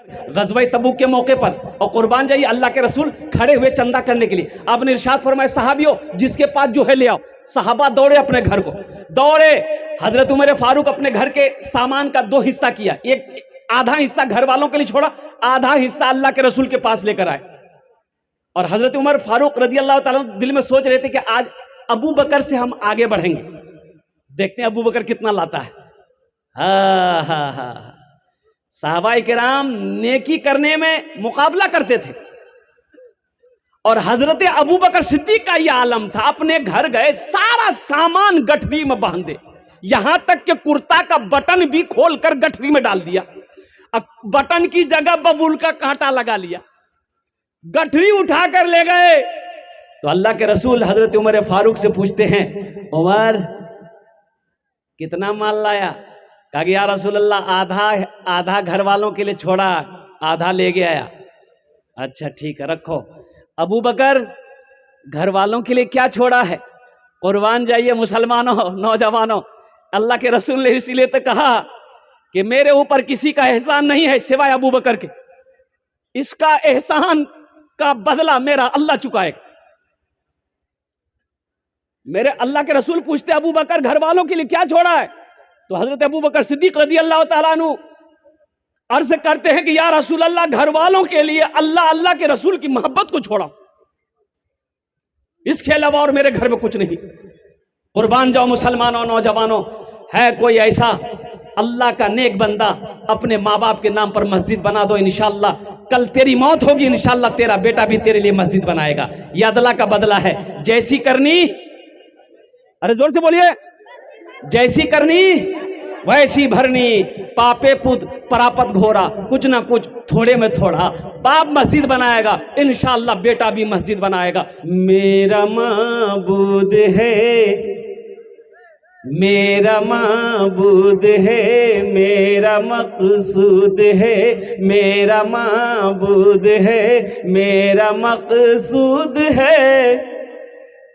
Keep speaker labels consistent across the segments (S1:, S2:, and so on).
S1: गज़वा तबूक के मौके पर, और कुर्बान जाइए अल्लाह के रसूल खड़े हुए चंदा करने के लिए। आपने इरशाद फरमाया सहाबियों जिसके पास जो है ले आओ। सहाबा दौड़े अपने घर को, दौड़े। हजरत उमर फारूक अपने घर के सामान का दो हिस्सा किया, एक आधा हिस्सा घर वालों के लिए छोड़ा, आधा हिस्सा अल्लाह के रसूल के पास लेकर आए। और हजरत उमर फारूक रजी अल्लाह ताला दिल में सोच रहे थे कि आज अबू बकर से हम आगे बढ़ेंगे, देखते हैं अबू बकर कितना लाता है। हा हा हा, साहबाए किराम नेकी करने में मुकाबला करते थे, और हजरत अबू बकर सिद्दीक का यह आलम था, अपने घर गए सारा सामान गठरी में बांधे, यहां तक कि कुर्ता का बटन भी खोलकर गठरी में डाल दिया। अब बटन की जगह बबूल का कांटा लगा लिया, गठरी उठाकर ले गए। तो अल्लाह के रसूल हजरत उमर फारूक से पूछते हैं, उमर कितना माल लाया? कहा कि या रसूल अल्लाह आधा घर वालों के लिए छोड़ा, आधा ले गया। अच्छा ठीक है रखो। अबू बकर घर वालों के लिए क्या छोड़ा है? कुर्बान जाइए मुसलमानों, नौजवानों, अल्लाह के रसूल ने इसीलिए तो कहा कि मेरे ऊपर किसी का एहसान नहीं है सिवाय अबू बकर के, इसका एहसान का बदला मेरा अल्लाह चुकाएगा। मेरे अल्लाह के रसूल पूछते अबू बकर घर वालों के लिए क्या छोड़ा है? तो हजरत अबू बकर सिद्दीक रजी अल्लाह ताला अन्हु अर्ज करते हैं कि या रसूल अल्लाह घर वालों के लिए अल्लाह के रसूल की मोहब्बत को छोड़ा, इसके अलावा और मेरे घर में कुछ नहीं। कुर्बान जाओ मुसलमानों, नौजवानों, है कोई ऐसा अल्लाह का नेक बंदा, अपने माँ बाप के नाम पर मस्जिद बना दो, इंशाअल्लाह कल तेरी मौत होगी, इंशाअल्लाह तेरा बेटा भी तेरे लिए मस्जिद बनाएगा। यह अदला का बदला है, जैसी करनी, अरे जोर से बोलिए, जैसी करनी वैसी भरनी। पापे पुत परापत घोरा, कुछ ना कुछ थोड़े में थोड़ा। बाप मस्जिद बनाएगा, इंशाअल्लाह बेटा भी मस्जिद बनाएगा। मेरा माबूद है, मेरा माबूद है, मेरा मकसूद है, मेरा माबूद है, मेरा मकसूद है।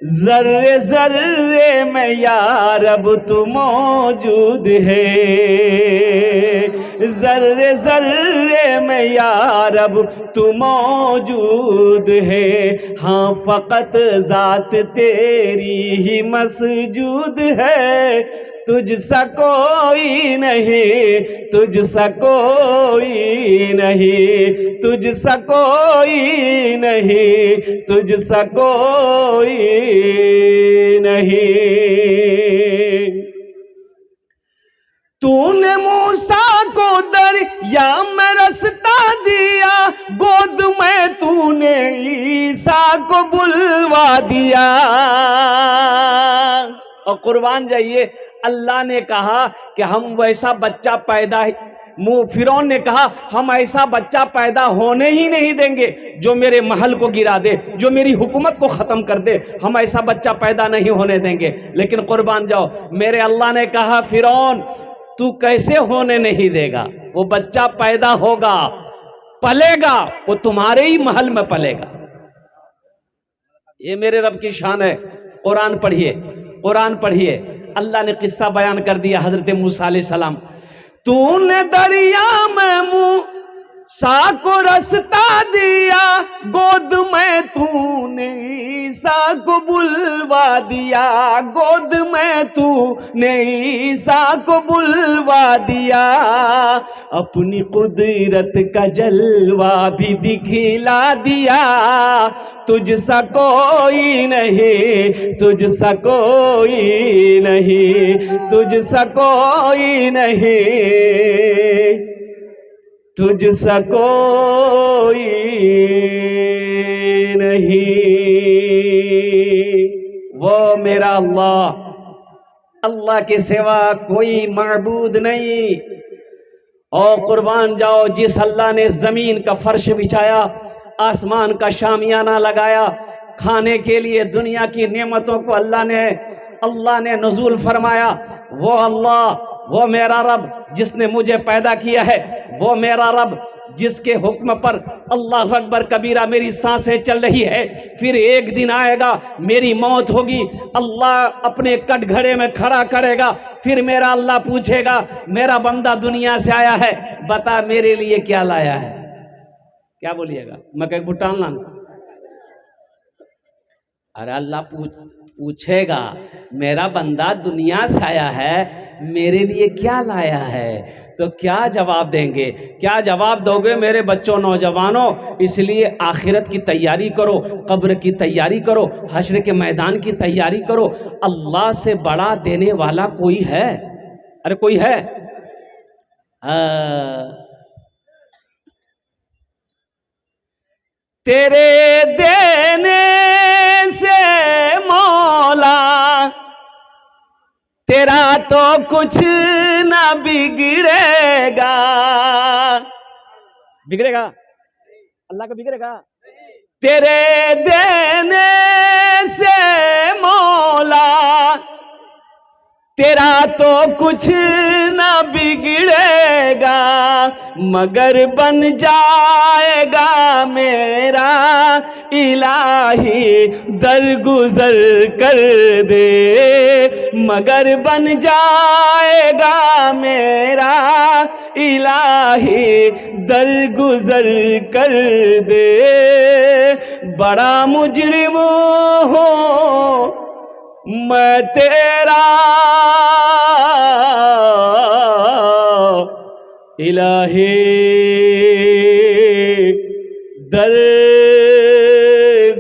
S1: जर्रे जर्रे में या रब तू मौजूद है, जर्रे जर्रे में या रब तू मौजूद है। हाँ फकत जात तेरी ही मसजूद है, तुझसा कोई नहीं, तुझसा कोई नहीं, तुझसा कोई नहीं, तुझसा कोई नहीं। तूने मूसा को दरिया में रास्ता दिया, गोद में तूने ईसा को बुलवा दिया। और कुर्बान जाइए अल्लाह ने कहा कि हम वैसा बच्चा पैदा, फिरौन ने कहा हम ऐसा बच्चा पैदा होने ही नहीं देंगे जो मेरे महल को गिरा दे, जो मेरी हुकूमत को ख़त्म कर दे, हम ऐसा बच्चा पैदा नहीं होने देंगे। लेकिन कुर्बान जाओ, मेरे अल्लाह ने कहा फिरौन तू कैसे होने नहीं देगा, वो बच्चा पैदा होगा, पलेगा, वो तुम्हारे ही महल में पलेगा। ये मेरे रब की शान है। कुरान पढ़िए, कुरान पढ़िए, अल्लाह ने किस्सा बयान कर दिया हजरत मूसा अलैहि सलाम। तूने दरिया में मूसा को रास्ता दिया, गोद में तूने ईसा को बुलवा दिया, गोद में तूने ईसा को बुलवा दिया। अपनी कुदरत का जलवा भी दिखला दिया, तुझसा कोई नहीं, तुझसा कोई नहीं, तुझसा कोई नहीं, तुझसा कोई नहीं। वो मेरा अल्लाह, अल्लाह के सिवा कोई माबूद नहीं। और कुर्बान जाओ, जिस अल्लाह ने जमीन का फर्श बिछाया, आसमान का शामियाना लगाया, खाने के लिए दुनिया की नेमतों को अल्लाह ने नुज़ूल फरमाया, वो अल्लाह, वो मेरा रब जिसने मुझे पैदा किया है, वो मेरा रब जिसके हुक्म पर अल्लाह अकबर कबीरा मेरी सांसें चल रही है। फिर एक दिन आएगा मेरी मौत होगी, अल्लाह अपने कटघरे में खड़ा करेगा, फिर मेरा अल्लाह पूछेगा मेरा बंदा दुनिया से आया है, बता मेरे लिए क्या लाया है। क्या बोलिएगा? मैं कह भूटान लाना। अरे अल्लाह पूछेगा मेरा बंदा दुनिया से आया है, मेरे लिए क्या लाया है, तो क्या जवाब देंगे? क्या जवाब दोगे मेरे बच्चों, नौजवानों? इसलिए आखिरत की तैयारी करो, कब्र की तैयारी करो, हश्र के मैदान की तैयारी करो। अल्लाह से बड़ा देने वाला कोई है? अरे कोई है? तेरे देने से मौला तेरा तो कुछ ना बिगड़ेगा। बिगड़ेगा? अल्लाह का बिगड़ेगा? तेरे देने से मौला तेरा तो कुछ ना बिगड़ेगा, मगर बन जाएगा मेरा इलाही दरगुजर कर दे, मगर बन जाएगा मेरा इलाही दरगुजर कर दे। बड़ा मुजरिम हूँ मैं तेरा इलाही दर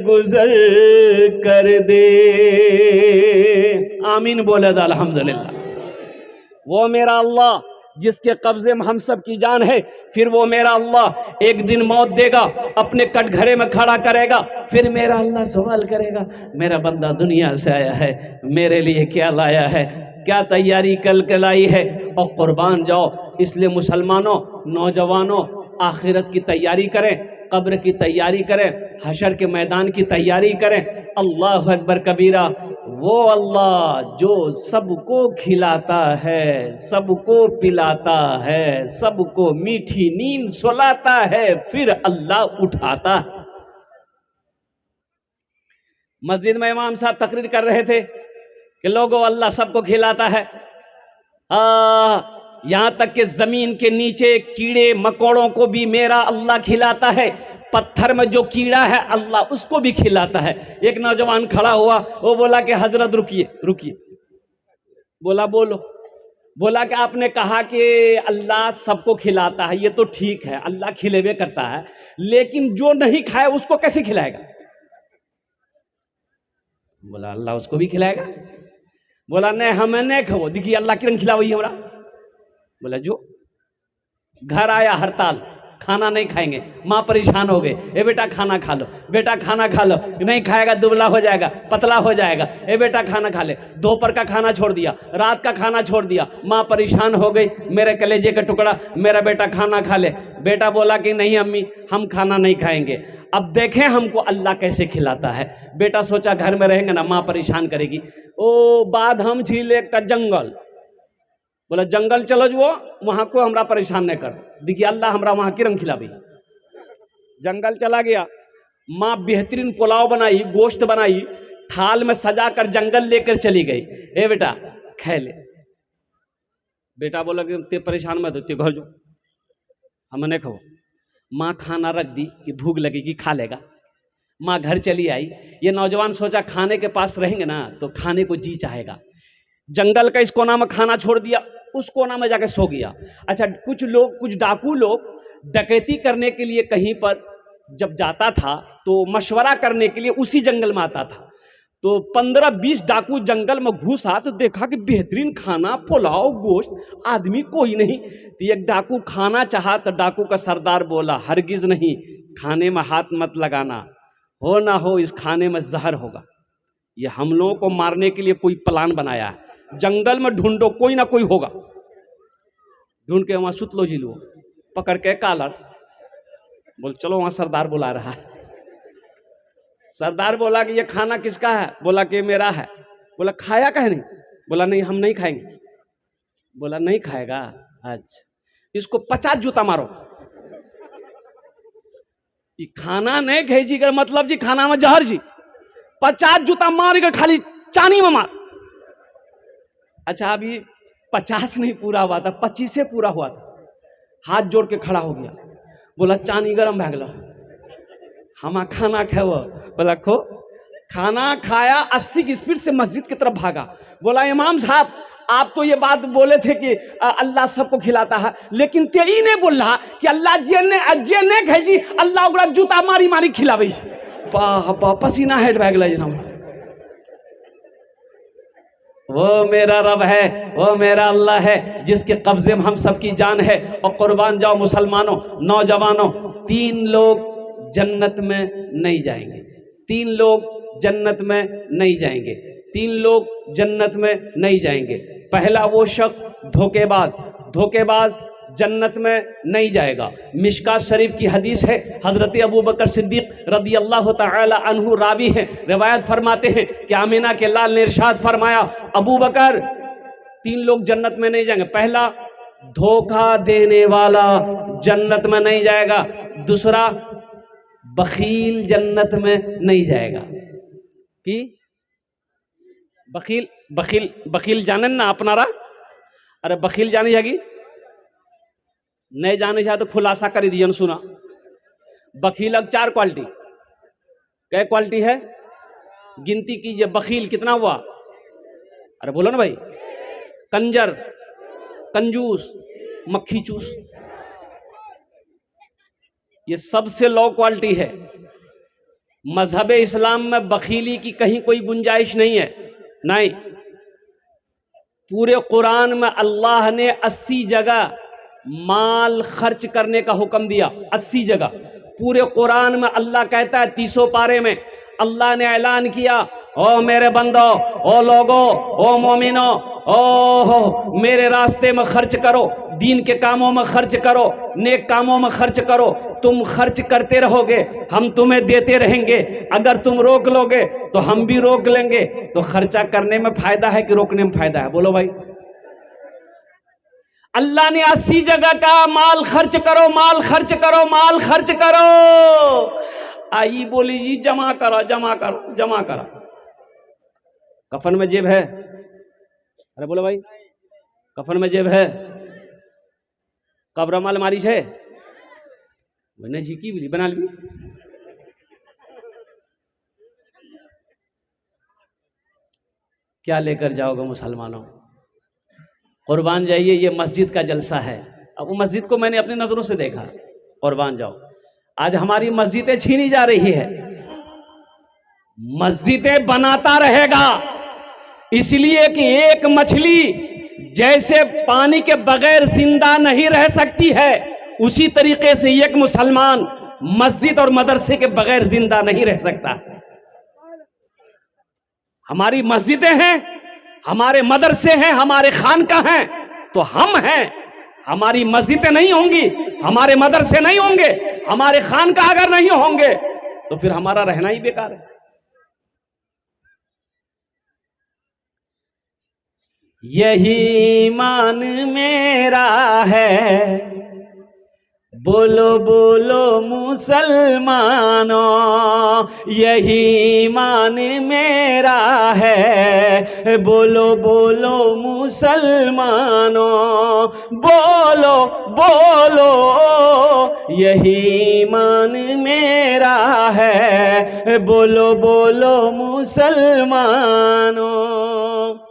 S1: गुजर कर दे। आमीन बोले तो अल्हम्दुलिल्लाह। वो मेरा अल्लाह जिसके कब्जे में हम सब की जान है, फिर वो मेरा अल्लाह एक दिन मौत देगा, अपने कटघरे में खड़ा करेगा, फिर मेरा अल्लाह सवाल करेगा मेरा बंदा दुनिया से आया है, मेरे लिए क्या लाया है, क्या तैयारी कल के लाई है। और कुर्बान जाओ। इसलिए मुसलमानों, नौजवानों, आखिरत की तैयारी करें, कब्र की तैयारी करें, हशर के मैदान की तैयारी करें। अल्लाह अकबर कबीरा। वो अल्लाह जो सबको खिलाता है, सबको पिलाता है, सबको मीठी नींद सुलाता है, फिर अल्लाह उठाता है। मस्जिद में इमाम साहब तकरीर कर रहे थे कि लोगों अल्लाह सबको खिलाता है, यहां तक कि जमीन के नीचे कीड़े मकोड़ों को भी मेरा अल्लाह खिलाता है, पत्थर में जो कीड़ा है अल्लाह उसको भी खिलाता है। एक नौजवान खड़ा हुआ, वो बोला कि हजरत रुकिए रुकिए। बोला बोलो। बोला कि आपने कहा कि अल्लाह सबको खिलाता है, ये तो ठीक है, अल्लाह खिलेवे करता है, लेकिन जो नहीं खाए उसको कैसे खिलाएगा? बोला अल्लाह उसको भी खिलाएगा। बोला नहीं हमें नहीं खाओ, देखिए अल्लाह किरण खिलावई हमरा। बोला जो घर आया हड़ताल, खाना नहीं खाएंगे, माँ परेशान हो गए, ए बेटा खाना खा लो, बेटा खाना खा लो, नहीं खाएगा दुबला हो जाएगा, पतला हो जाएगा, ए बेटा खाना खा ले। दोपहर का खाना छोड़ दिया, रात का खाना छोड़ दिया, माँ परेशान हो गई, मेरे कलेजे का टुकड़ा, मेरा बेटा खाना खा ले। बेटा बोला कि नहीं अम्मी हम खाना नहीं खाएंगे। अब देखें हमको अल्लाह कैसे खिलाता है। बेटा सोचा घर में रहेंगे ना माँ परेशान करेगी। ओ बाद हम झीले का जंगल, बोला जंगल चलो जो वहां को हमरा परेशान नहीं कर, देखिए अल्लाह हमरा वहां किरम खिलावी। जंगल चला गया, माँ बेहतरीन पुलाव बनाई, गोश्त बनाई, थाल में सजा कर जंगल लेकर चली गई। ए बेटा खा ले। बेटा बोला कि ते परेशान मत होते, घर जो हम नहीं खाओ। माँ खाना रख दी कि भूख लगेगी खा लेगा। माँ घर चली आई। ये नौजवान सोचा खाने के पास रहेंगे ना तो खाने को जी चाहेगा। जंगल का इस कोना में खाना छोड़ दिया, उस कोना में जाके सो गया। अच्छा कुछ लोग, कुछ डाकू लोग डकैती करने के लिए कहीं पर जब जाता था तो मशवरा करने के लिए उसी जंगल में आता था। तो 15-20 डाकू जंगल में घुसा तो देखा कि बेहतरीन खाना, पुलाव, गोश्त, आदमी कोई नहीं। तो एक डाकू खाना चाहा तो डाकू का सरदार बोला हरगिज नहीं, खाने में हाथ मत लगाना, हो ना हो इस खाने में जहर होगा। ये हम लोगों को मारने के लिए कोई प्लान बनाया है। जंगल में ढूंढो, कोई ना कोई होगा। ढूंढ के वहां सुत लो जी लो, पकड़ के कालर, बोल चलो वहां सरदार बुला रहा है। सरदार बोला कि ये खाना किसका है? बोला कि मेरा है। बोला खाया कहे नहीं? बोला नहीं हम नहीं खाएंगे। बोला नहीं खाएगा, अच्छा इसको 50 जूता मारो। ये खाना नहीं भेजी कर मतलब जी खाना में जहर जी 50 जूता मार कर खाली चानी में मार। अच्छा अभी 50 नहीं पूरा हुआ था, 25 से पूरा हुआ था। हाथ जोड़ के खड़ा हो गया, बोला चानी गरम भाग लो, हम खाना खाओ। बोला खो खाना खाया, 80 की स्पीड से मस्जिद की तरफ भागा। बोला इमाम साहब आप तो ये बात बोले थे कि अल्लाह सबको खिलाता है, लेकिन तेरी ने बोला कि अल्लाह जे ने भेजी अल्लाह ओकरा जूता मारी मारी खिलावे। पसीना हेड भाग जना। वो मेरा रब है, वो मेरा अल्लाह है जिसके कब्जे में हम सबकी जान है। और कुर्बान जाओ मुसलमानों, नौजवानों, 3 लोग जन्नत में नहीं जाएंगे, 3 लोग जन्नत में नहीं जाएंगे, 3 लोग जन्नत में नहीं जाएंगे। पहला वो शख्स धोखेबाज, धोखेबाज जन्नत में नहीं जाएगा। मिशकात शरीफ की हदीस है, हजरत अबू बकर सिद्दीक रदी अल्लाह तआला अन्हु रावी हैं, रिवायत फरमाते हैं कि आमिना के लाल ने इरशाद फरमाया अबू बकर 3 लोग जन्नत में नहीं जाएंगे। पहला धोखा देने वाला जन्नत में नहीं जाएगा, दूसरा बखील जन्नत में नहीं जाएगा। कि बखील बखील बखील जाने ना अपनारा, अरे बखील जाने जाएगी नहीं जाने चाहे तो खुलासा कर दीजिए। सुना बखील 4 क्वालिटी, क्या क्वालिटी है गिनती कीजिए। बखील कितना हुआ, अरे बोलो ना भाई, कंजर, कंजूस, मक्खी चूस, ये सबसे लो क्वालिटी है। मजहब इस्लाम में बखीली की कहीं कोई गुंजाइश नहीं है, नहीं। पूरे कुरान में अल्लाह ने 80 जगह माल खर्च करने का हुक्म दिया, 80 जगह पूरे कुरान में। अल्लाह कहता है 30 पारे में अल्लाह ने ऐलान किया, ओ मेरे बंदो, ओ लोगो, ओ मोमिनो, ओ मेरे रास्ते में खर्च करो, दीन के कामों में खर्च करो, नेक कामों में खर्च करो। तुम खर्च करते रहोगे, हम तुम्हें देते रहेंगे। अगर तुम रोक लोगे तो हम भी रोक लेंगे। तो खर्चा करने में फायदा है कि रोकने में फायदा है, बोलो भाई। अल्लाह ने 80 जगह का माल खर्च करो, माल खर्च करो, माल खर्च करो। आई बोली जी जमा करो, जमा करो, जमा करो। कफन में जेब है, अरे बोलो भाई, कफन में जेब है, कब्र में अलमारी है, मैंने झीकी भी बना ली। क्या लेकर जाओगे मुसलमानों, कुर्बान जाइए। ये मस्जिद का जलसा है। अब वो मस्जिद को मैंने अपनी नजरों से देखा, कुर्बान जाओ। आज हमारी मस्जिदें छीनी जा रही है, मस्जिदें बनाता रहेगा, इसलिए कि एक मछली जैसे पानी के बगैर जिंदा नहीं रह सकती है, उसी तरीके से एक मुसलमान मस्जिद और मदरसे के बगैर जिंदा नहीं रह सकता। हमारी मस्जिदें हैं, हमारे मदरसे हैं, हमारे खानकाह हैं, तो हम हैं। हमारी मस्जिदें नहीं होंगी, हमारे मदरसे नहीं होंगे, हमारे खानकाह अगर नहीं होंगे तो फिर हमारा रहना ही बेकार है। यही ईमान मेरा है, बोलो बोलो मुसलमानों, यही ईमान मेरा है, बोलो बोलो मुसलमानों, बोलो बोलो यही ईमान मेरा है, बोलो बोलो मुसलमानों।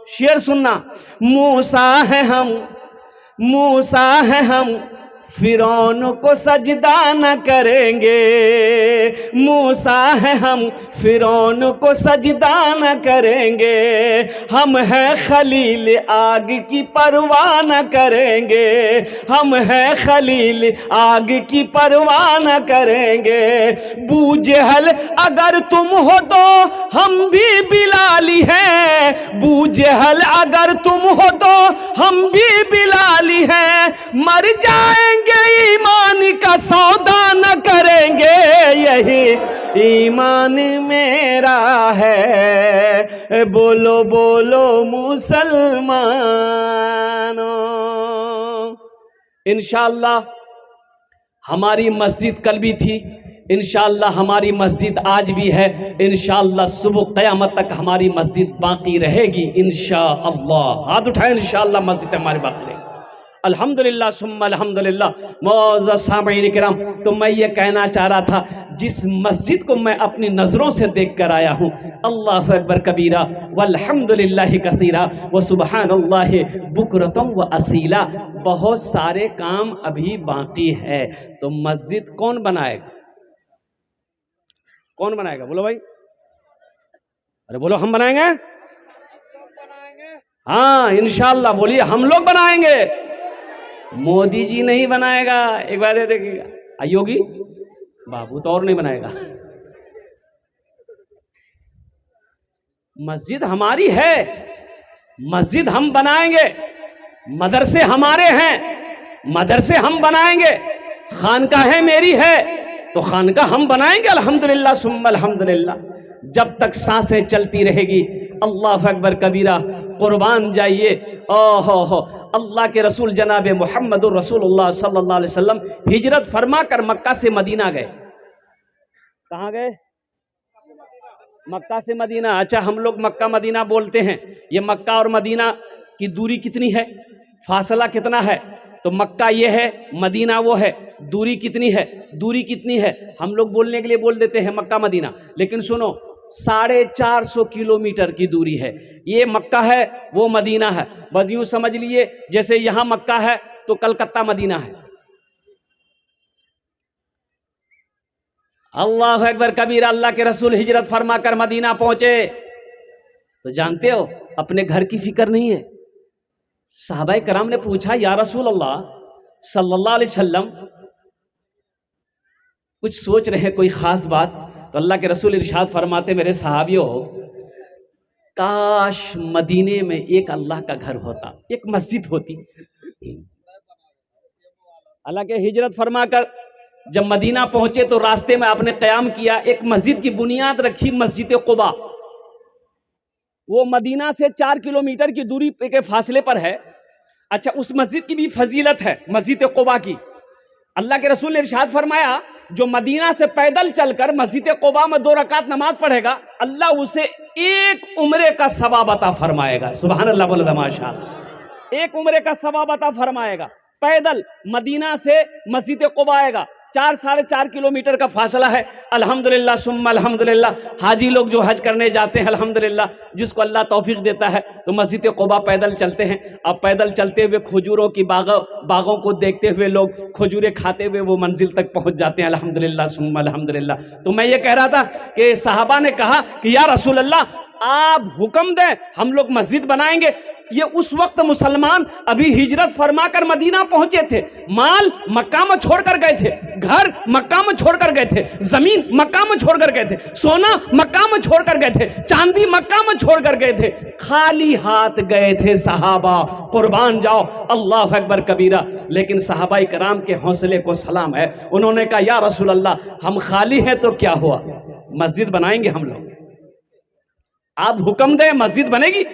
S1: शेर सुनना, मूसा है हम, मूसा है हम, फिरौन को सजदा न करेंगे। मूसा है हम, फिरौन को सजदा न करेंगे। हम हैं खलील, आग की परवाह न करेंगे। हम हैं खलील, आग की परवाह न करेंगे। बूजहल अगर तुम हो तो हम भी बिलाली हैं। बूजहल अगर तुम हो तो हम भी बिलाली हैं। मर जाएंगे ईमान का सौदा न करेंगे, यही ईमान मेरा है, बोलो बोलो मुसलमानों। इंशाअल्लाह हमारी मस्जिद कल भी थी, इंशाअल्लाह हमारी मस्जिद आज भी है, इंशाअल्लाह सुबह क़यामत तक हमारी मस्जिद बाकी रहेगी इंशाअल्लाह। हाथ उठाएं, इंशाअल्लाह मस्जिद हमारी बाकी रहेगी। अल्हम्दुलिल्लाह सुम्मा अल्हम्दुलिल्लाह। मौअज़्ज़ज़ सामईन किराम, तो मैं ये कहना चाह रहा था, जिस मस्जिद को मैं अपनी नज़रों से देख कर आया हूँ, अल्लाहु अकबर कबीरा वल्हम्दुलिल्लाहि कसीरा व सुबहानल्लाहि बुकरतम व असीला, बहुत सारे काम अभी बाकी है। तो मस्जिद कौन बनाएगा? कौन बनाएगा? बोलो भाई, अरे बोलो, हम बनाएंगे? हाँ इंशाअल्लाह, बोलिए, हम लोग बनाएंगे, मोदी जी नहीं बनाएगा। एक बार ये देखिएगा, योगी बाबू तो और नहीं बनाएगा। मस्जिद हमारी है, मस्जिद हम बनाएंगे, मदरसे हमारे हैं, मदरसे हम बनाएंगे, खानकाहें मेरी है तो खानका हम बनाएंगे अल्हम्दुलिल्लाह सुम्मा अल्हम्दुलिल्लाह, जब तक सांसें चलती रहेगी। अल्लाह अकबर कबीरा, कुर्बान जाइए। ओहो, अल्लाह के रसूल जनाब मुहम्मदुर रसूलुल्लाह सल्लल्लाहु अलैहि वसल्लम हिजरत फरमा कर मक्का से मदीना गए। कहाँ गए? मक्का से मदीना। अच्छा, हम लोग मक्का मदीना बोलते हैं, ये मक्का और मदीना की दूरी कितनी है, फासला कितना है? तो मक्का ये है, मदीना वो है, दूरी कितनी है? दूरी कितनी है? हम लोग बोलने के लिए बोल देते हैं मक्का मदीना, लेकिन सुनो, 450 किलोमीटर की दूरी है। ये मक्का है, वो मदीना है। बस यूं समझ लिए जैसे यहां मक्का है तो कलकत्ता मदीना है। अल्लाह अकबर कबीर, अल्लाह के रसूल हिजरत फरमा कर मदीना पहुंचे तो जानते हो, अपने घर की फिक्र नहीं है। सहाबाए कराम ने पूछा, या रसूल अल्लाह सल्लल्लाहु अलैहि वसल्लम, कुछ सोच रहे हैं कोई खास बात? तो अल्लाह के रसूल इरशाद फरमाते, मेरे सहाबियों, काश मदीने में एक अल्लाह का घर होता, एक मस्जिद होती। अल्लाह के हिजरत फरमा कर जब मदीना पहुंचे तो रास्ते में आपने क़याम किया, एक मस्जिद की बुनियाद रखी, मस्जिद कुबा। वो मदीना से 4 किलोमीटर की दूरी के फासले पर है। अच्छा, उस मस्जिद की भी फजीलत है, मस्जिद कुबा की। अल्लाह के रसूल ने इरशाद फरमाया, जो मदीना से पैदल चलकर मस्जिद कुबा में 2 रकात नमाज पढ़ेगा, अल्लाह उसे एक उम्रे का सवाब अता फरमाएगा। सुभान अल्लाह, बोले माशाअल्लाह। एक उम्रे का सवाब अता फरमाएगा। पैदल मदीना से मस्जिद कुबा आएगा, 4-4.5 किलोमीटर का फासला है। अल्हम्दुलिल्लाह सुम्मा अल्हम्दुलिल्लाह। हाजी लोग जो हज करने जाते हैं, अल्हम्दुलिल्लाह, जिसको अल्लाह तौफीक देता है, तो मस्जिद कुबा पैदल चलते हैं। अब पैदल चलते हुए खजूरों की बागों को देखते हुए लोग खजूरें खाते हुए वो मंजिल तक पहुंच जाते हैं। अल्हम्दुलिल्लाह सुम्मा अल्हम्दुलिल्लाह। तो मैं ये कह रहा था कि सहाबा ने कहा कि या रसूल अल्लाह, आप हुक्म दें, हम लोग मस्जिद बनाएंगे। ये उस वक्त मुसलमान अभी हिजरत फरमा कर मदीना पहुंचे थे, माल मक्का में छोड़कर गए थे, घर मक्का में छोड़कर गए थे, जमीन मक्का में छोड़कर गए थे, सोना मक्का में छोड़कर गए थे, चांदी मक्का में छोड़कर गए थे, खाली हाथ गए थे सहाबा। कुर्बान जाओ, अल्लाह अकबर कबीरा। लेकिन सहाबाए कराम के हौसले को सलाम है। उन्होंने कहा, या रसूल अल्लाह, हम खाली हैं तो क्या हुआ, मस्जिद बनाएंगे हम लोग, आप हुक्म दें, मस्जिद बनेगी।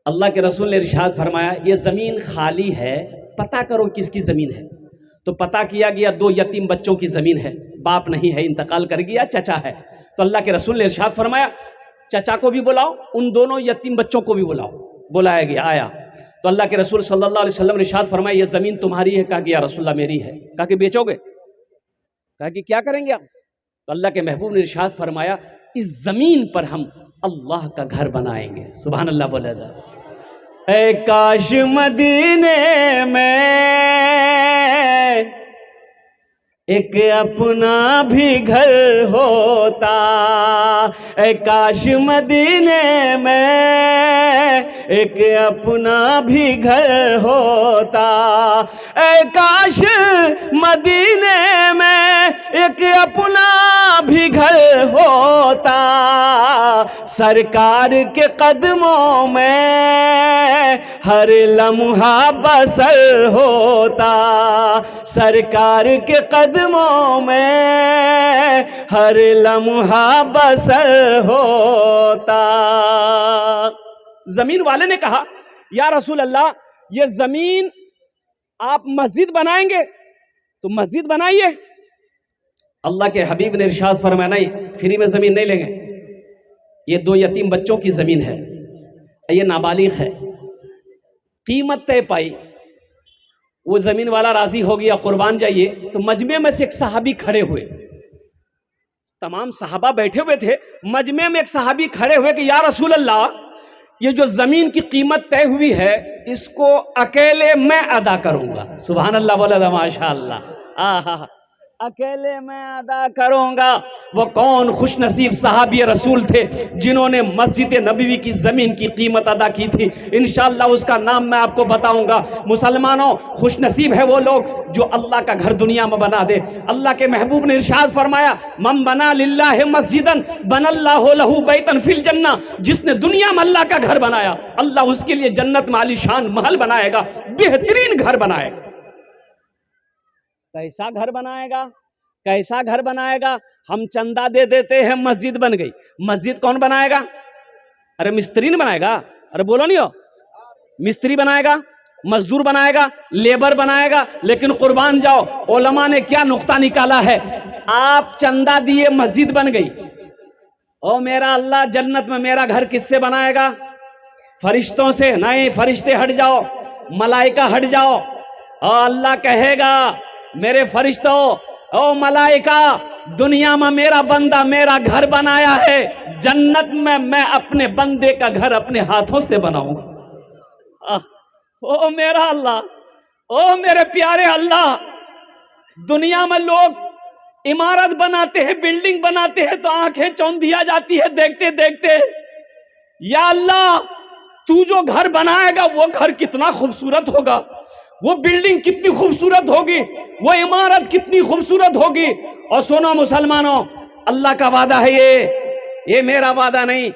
S1: अल्लाह के रसूल ने इरशाद फरमाया, ये ज़मीन खाली है, पता करो किसकी ज़मीन है। तो पता किया गया, 2 यतीम बच्चों की ज़मीन है, बाप नहीं है, इंतकाल कर गया, चचा है। तो अल्लाह के रसूल ने इरशाद फरमाया, चचा को भी बुलाओ, उन दोनों यतीम बच्चों को भी बुलाओ। बुलाया गया, आया। तो अल्लाह के रसूल सल्लल्लाहु अलैहि वसल्लम ने इरशाद फरमाया, ये ज़मीन तुम्हारी है? कहा कि या रसूलल्लाह मेरी है। कहा कि बेचोगे? कहा कि क्या करेंगे आप? तो अल्लाह के महबूब ने इरशाद फरमाया, इस ज़मीन पर हम अल्लाह का घर बनाएंगे। सुभान अल्लाह बोला था। ऐ काश मदीने में एक अपना भी घर होता, ऐ काश मदीने में एक अपना भी घर होता, ऐ काश मदीने में एक अपना भी घर होता, सरकार के कदमों में हर लम्हा बसर होता, सरकार के कदमों में हर लम्हा बसर होता। जमीन वाले ने कहा, या रसूल अल्लाह, ये जमीन आप मस्जिद बनाएंगे तो मस्जिद बनाइए, अल्लाह के हबीब ने इरशाद फरमाया, नहीं फ्री में जमीन नहीं लेंगे, ये 2 यतीम बच्चों की जमीन है, ये नाबालिग है, कीमत तय पाई, वो जमीन वाला राजी हो गया, कुर्बान जाइए। तो मजमे में से एक सहाबी खड़े हुए, तमाम सहाबा बैठे हुए थे, मजमे में एक सहाबी खड़े हुए कि या रसूल अल्लाह, ये जो जमीन की कीमत तय हुई है इसको अकेले मैं अदा करूंगा। सुभान अल्लाह, बोला माशाअल्लाह, आहा, अकेले मैं अदा करूंगा। वो कौन खुश नसीब सहाबी रसूल थे जिन्होंने मस्जिद नबवी की जमीन की कीमत अदा की थी। इंशाअल्लाह उसका नाम मैं आपको बताऊंगा। मुसलमानों, खुश नसीब है वो लोग जो अल्लाह का घर दुनिया में बना दे। अल्लाह के महबूब ने इरशाद फरमाया, मम बना लिल्लाहि मस्जिदन बनल्लाहु लहू बैतन फिल जन्ना, जिसने दुनिया में अल्लाह का घर बनाया, अल्लाह उसके लिए जन्नत में आलीशान महल बनाएगा, बेहतरीन घर बनाएगा। कैसा घर बनाएगा, कैसा घर बनाएगा? हम चंदा दे देते हैं, मस्जिद बन गई। मस्जिद कौन बनाएगा? अरे मिस्त्री ने बनाएगा। अरे बोलो नहीं हो, मिस्त्री बनाएगा, मजदूर बनाएगा, लेबर बनाएगा। लेकिन कुर्बान जाओ, उलमा ने क्या नुक्ता निकाला है, आप चंदा दिए मस्जिद बन गई, ओ मेरा अल्लाह जन्नत में मेरा घर किससे बनाएगा? फरिश्तों से नहीं, फरिश्ते हट जाओ, मलाइका हट जाओ। और अल्लाह कहेगा, मेरे फरिश्तों, ओ मलाइका, दुनिया में मेरा बंदा मेरा घर बनाया है, जन्नत में मैं अपने बंदे का घर अपने हाथों से बनाऊंगा। ओ मेरा अल्लाह, ओ मेरे प्यारे अल्लाह, दुनिया में लोग इमारत बनाते हैं, बिल्डिंग बनाते हैं तो आंखें चौंधिया जाती है देखते देखते। या अल्लाह, तू जो घर बनाएगा वो घर कितना खूबसूरत होगा, वो बिल्डिंग कितनी खूबसूरत होगी, वो इमारत कितनी खूबसूरत होगी। और सुनो मुसलमानों, अल्लाह का वादा है ये मेरा वादा नहीं।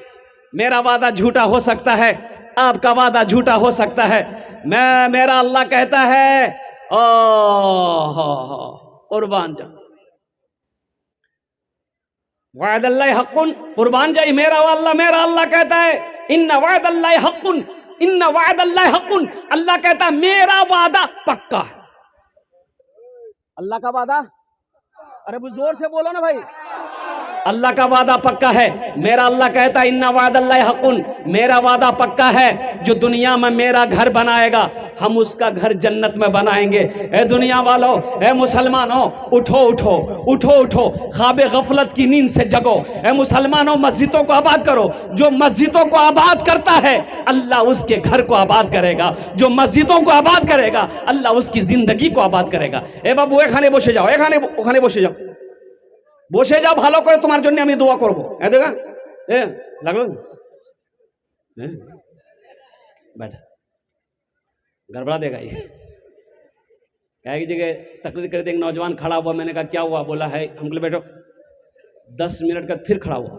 S1: मेरा वादा झूठा हो सकता है, आपका वादा झूठा हो सकता है। मेरा अल्लाह कहता है, कुर्बान जा, वादल्लाह हक़्क़ुन, कुर्बान जाए, मेरा अल्लाह कहता है, इन्ना वादल्लाह हक़्क़ुन, इन्ना वादल्लाह हक़्क़ुन, अल्लाह कहता है मेरा वादा पक्का है। अल्लाह का वादा, अरे वो जोर से बोलो ना भाई, अल्लाह का वादा पक्का है। मेरा अल्लाह कहता है, इन्ना वादल्लाह हक़्क़ुन, मेरा वादा पक्का है। जो दुनिया में मेरा घर बनाएगा, हम उसका घर जन्नत में बनाएंगे। ए दुनिया वालों, ए मुसलमानों, उठो उठो उठो उठो, ख्वाबे गफलत की नींद से जगो। ए मुसलमानों, मस्जिदों को आबाद करो। जो मस्जिदों को आबाद करता है, अल्लाह उसके घर को आबाद करेगा। जो मस्जिदों को आबाद करेगा, अल्लाह उसकी जिंदगी को आबाद करेगा। ए बाबू, एखाने बसे जाओ, ओखाने बसे जाओ, বসে যাও, ভালো করে তোমার জন্য আমি দোয়া করব। দেখা লাগলো बैठा, गड़बड़ा देगा ये। क्या की जगह तकरीर कर देंगे, नौजवान खड़ा हुआ, मैंने कहा क्या हुआ? बोला है, हम बोले बैठो। 10 मिनट का फिर खड़ा हुआ,